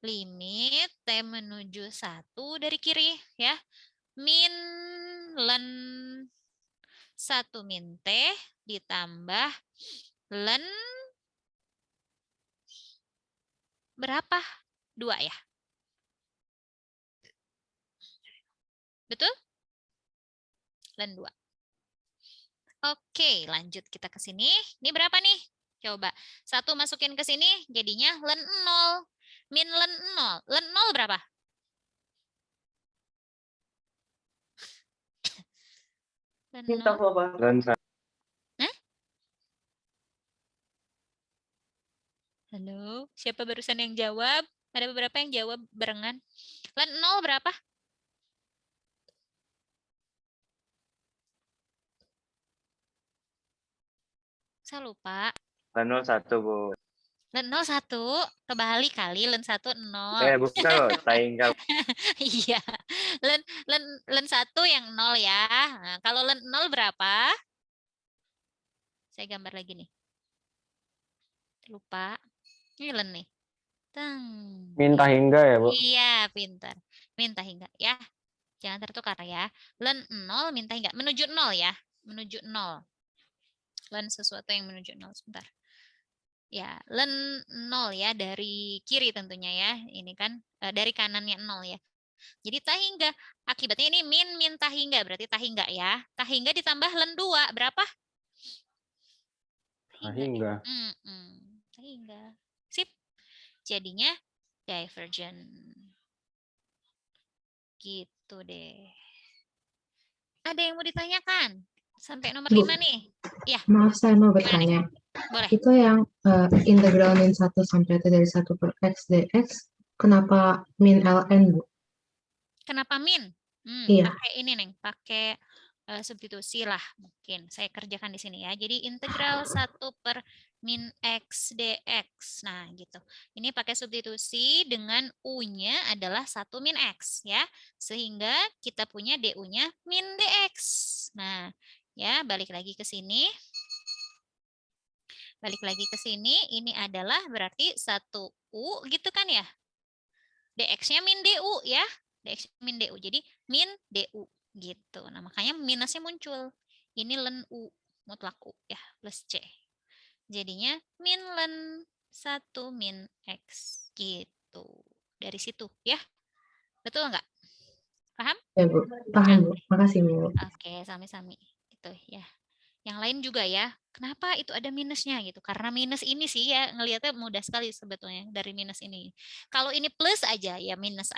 limit T menuju 1 dari kiri ya. Min len 1 min T ditambah len berapa? 2 ya. Betul? Len 2. Oke, lanjut kita ke sini. Ini berapa nih? Coba. 1 masukin ke sini, jadinya len 0. Min len 0. Len 0 berapa? Len 0. Dan Halo, siapa barusan yang jawab? Ada beberapa yang jawab barengan. Len 0 berapa? Saya lupa. Len 1, Bu. Len 0 1, kebalik kali. Len 1 0. Bukan loh, tinggal. Iya. Len 1 yang 0 ya. Nah, kalau len 0 berapa? Saya gambar lagi nih. Lupa. Ini len nih. Teng. Minta hingga ya, Bu? Iya, pintar. Minta hingga ya. Jangan tertukar ya. Len 0 minta hingga. Menuju 0 ya. Menuju 0. Len sesuatu yang menuju 0. Sebentar. Ya, len 0 ya. Dari kiri tentunya ya. Ini kan dari kanannya 0 ya. Jadi tahingga. Akibatnya ini min tahingga. Berarti tahingga ya. Tahingga ditambah len 2. Berapa? Tahingga. Tahingga. Sip. Jadinya divergent. Gitu deh. Ada yang mau ditanyakan? Sampai nomor Bu. 5 nih. Ya, Maaf, saya mau gimana nih? bertanya. Boleh. Itu yang integral min 1 sampai T dari 1 per X dx, kenapa min ln, Bu? Kenapa min? Iya. Pakai ini, Neng. Pakai substitusi lah mungkin. Saya kerjakan di sini ya. Jadi integral 1 per min X dx. Nah, gitu. Ini pakai substitusi dengan U-nya adalah 1 min X ya. Sehingga kita punya DU-nya min dx. Nah, ya balik lagi ke sini. Balik lagi ke sini, ini adalah berarti 1U gitu kan ya. DX-nya min DU ya. DX min DU. Jadi min DU gitu. Nah, makanya minusnya muncul. Ini len U, mutlak U ya, plus C. Jadinya min len 1 min X gitu. Dari situ ya. Betul nggak? Paham? Ya, Bu. Paham, Bu. Makasih, Bu. Oke, sami-sami. Gitu ya. Yang lain juga ya, kenapa itu ada minusnya gitu? Karena minus ini sih ya, ngelihatnya mudah sekali sebetulnya dari minus ini. Kalau ini plus aja ya minus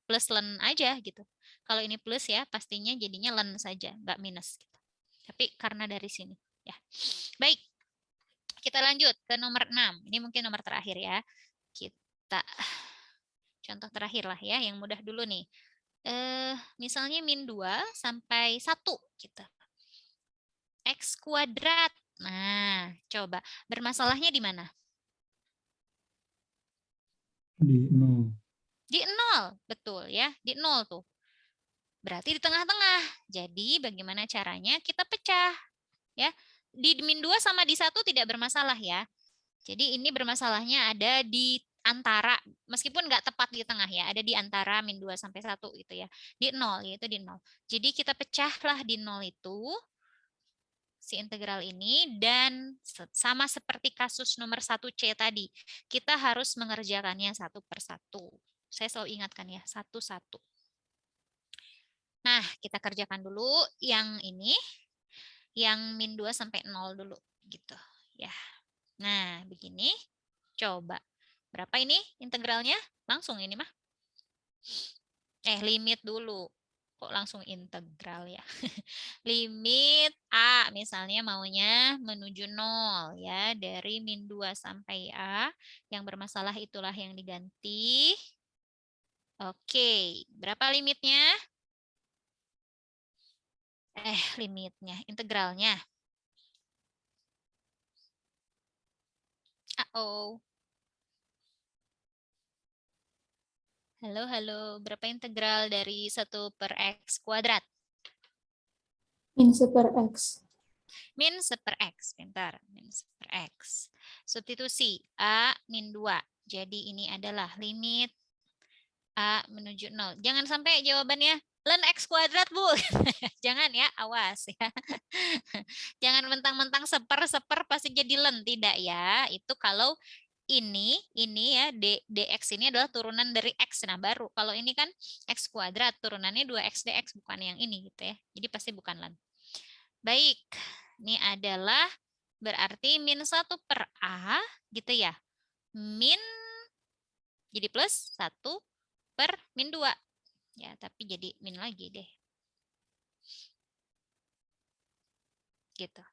plus len aja gitu. Kalau ini plus ya pastinya jadinya len saja, nggak minus gitu. Tapi karena dari sini ya. Baik. Kita lanjut ke nomor 6. Ini mungkin nomor terakhir ya. Kita contoh terakhir lah ya, yang mudah dulu nih. Misalnya min 2 sampai 1 gitu. X kuadrat. Nah, coba. Bermasalahnya di mana? Di 0. Di 0, betul ya. Di 0 tuh. Berarti di tengah-tengah. Jadi bagaimana caranya? Kita pecah. Ya. Di min 2 sama di 1 tidak bermasalah ya. Jadi ini bermasalahnya ada di antara, meskipun nggak tepat di tengah ya, ada di antara min 2 sampai 1 gitu ya. Di 0, yaitu di 0. Jadi kita pecahlah di 0 itu. Si integral ini, dan sama seperti kasus nomor 1C tadi, kita harus mengerjakannya satu per satu. Saya selalu ingatkan ya, satu-satu. Nah, kita kerjakan dulu yang ini, yang min 2 sampai 0 dulu gitu ya. Nah, begini. Coba. Berapa ini integralnya? Langsung ini mah. Limit dulu. Kok langsung integral ya. Limit A misalnya maunya menuju 0 ya, dari min 2 sampai A, yang bermasalah itulah yang diganti. Oke, berapa limitnya? Limitnya, integralnya. Halo, halo. Berapa integral dari 1 per X kuadrat? Min 1 per X. Min 1 per X. Pintar. Min 1 per X. Substitusi. A min 2. Jadi ini adalah limit A menuju 0. Jangan sampai jawabannya len X kuadrat, Bu. Jangan ya, awas ya. Jangan mentang-mentang seper pasti jadi len. Tidak ya. Itu kalau ini ya dx ini adalah turunan dari x. Nah, baru kalau ini kan x kuadrat turunannya 2x dx, bukan yang ini gitu ya. Jadi pasti bukan len. Baik. Ini adalah berarti min 1 per A gitu ya. Min jadi plus 1 per min 2. Ya, tapi jadi min lagi deh. Gitu.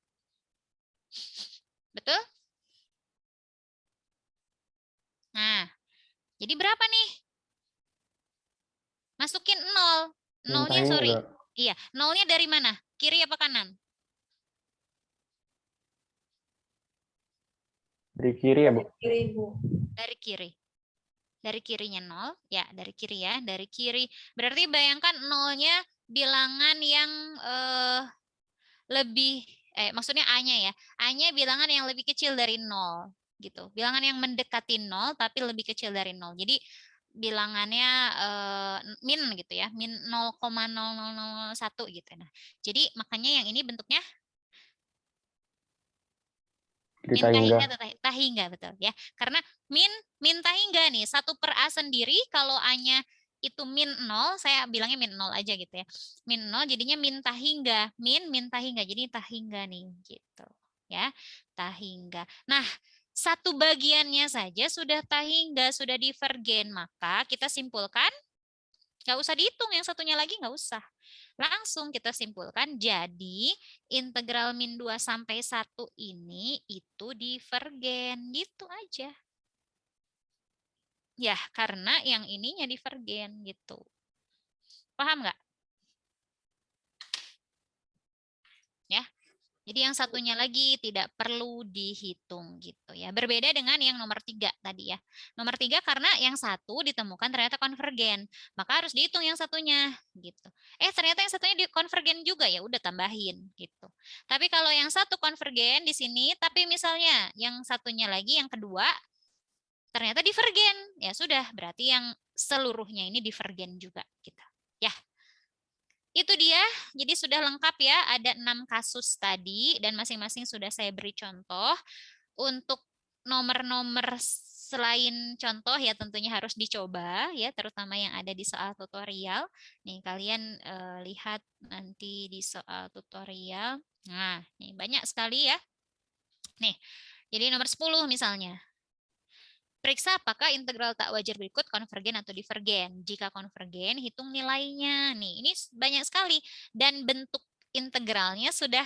Betul? Nah, jadi berapa nih? Masukin 0. Nolnya, sorry. Iya, nolnya dari mana? Kiri apa kanan? Dari kiri ya, Bu? Kiri, Bu. Dari kiri. Dari kirinya 0. Ya, dari kiri ya. Dari kiri. Berarti bayangkan nolnya bilangan yang lebih, maksudnya A-nya ya. A-nya bilangan yang lebih kecil dari 0. Gitu. Bilangan yang mendekati 0 tapi lebih kecil dari 0. Jadi bilangannya min gitu ya, min 0,0001 gitu. Nah, jadi makanya yang ini bentuknya min tahingga atau tahingga, betul ya. Karena min tahingga nih, 1 per A sendiri kalau A-nya itu min 0, saya bilangnya min 0 aja gitu ya. Min 0 jadinya min tahingga. Min tahingga. Jadi tahingga nih gitu. Ya, tahingga. Nah, satu bagiannya saja sudah tahingga, sudah divergen. Maka kita simpulkan, nggak usah dihitung, yang satunya lagi nggak usah. Langsung kita simpulkan, jadi integral min 2 sampai 1 ini itu divergen. Gitu aja. Ya, karena yang ininya divergen gitu. Paham nggak? Ya. Jadi yang satunya lagi tidak perlu dihitung gitu ya. Berbeda dengan yang nomor 3 tadi ya. Nomor 3 karena yang satu ditemukan ternyata konvergen. Maka harus dihitung yang satunya gitu. Ternyata yang satunya konvergen juga, ya udah tambahin gitu. Tapi kalau yang satu konvergen di sini, tapi misalnya yang satunya lagi yang kedua ternyata divergen, ya sudah, berarti yang seluruhnya ini divergen juga gitu. Ya. Itu dia, jadi sudah lengkap ya, ada 6 kasus tadi dan masing-masing sudah saya beri contoh. Untuk nomor-nomor selain contoh ya tentunya harus dicoba ya, terutama yang ada di soal tutorial. Nih kalian lihat nanti di soal tutorial. Nah, ini banyak sekali ya. Nih, jadi nomor 10 misalnya. Periksa apakah integral tak wajar berikut konvergen atau divergen. Jika konvergen, hitung nilainya. Nih, ini banyak sekali. Dan bentuk integralnya sudah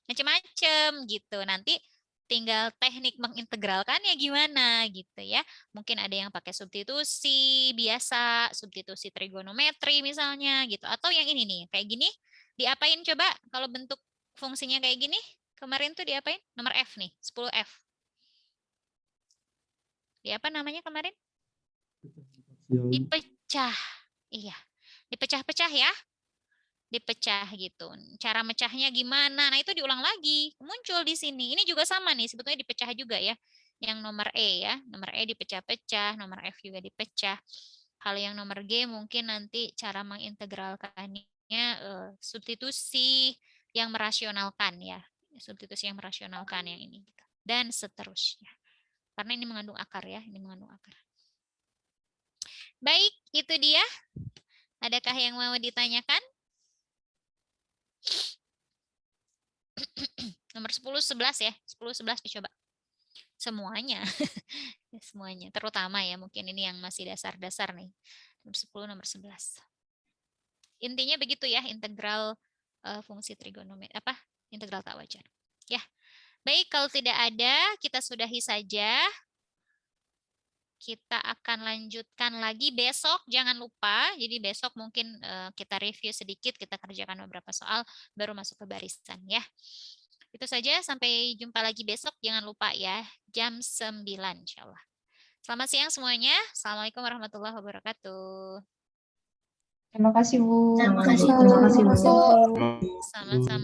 macam-macam gitu. Nanti tinggal teknik mengintegralkannya gimana gitu ya. Mungkin ada yang pakai substitusi biasa, substitusi trigonometri misalnya gitu. Atau yang ini nih, kayak gini. Diapain coba kalau bentuk fungsinya kayak gini? Kemarin tuh diapain? Nomor F nih, 10F. Di apa namanya kemarin? Dipecah. Iya. Dipecah-pecah ya. Dipecah gitu. Cara mecahnya gimana? Nah, itu diulang lagi. Muncul di sini. Ini juga sama nih, sebetulnya dipecah juga ya. Yang nomor E ya. Nomor E dipecah-pecah, nomor F juga dipecah. Kalau yang nomor G mungkin nanti cara mengintegralkannya substitusi yang merasionalkan ya. Substitusi yang merasionalkan yang ini gitu. Dan seterusnya. Karena ini mengandung akar ya, ini mengandung akar. Baik, itu dia. Adakah yang mau ditanyakan? Nomor 10, 11 ya. 10, 11 dicoba. Semuanya. Semuanya. Terutama ya, mungkin ini yang masih dasar-dasar nih. Nomor 10, nomor 11. Intinya begitu ya, integral fungsi trigonometri. Integral tak wajar. Ya. Baik, kalau tidak ada, kita sudahi saja. Kita akan lanjutkan lagi besok, jangan lupa. Jadi besok mungkin kita review sedikit, kita kerjakan beberapa soal, baru masuk ke barisan ya. Itu saja, sampai jumpa lagi besok. Jangan lupa ya, jam 9 insya Allah. Selamat siang semuanya. Assalamualaikum warahmatullahi wabarakatuh. Terima kasih, Bu. Terima kasih, Bu. Sama-sama.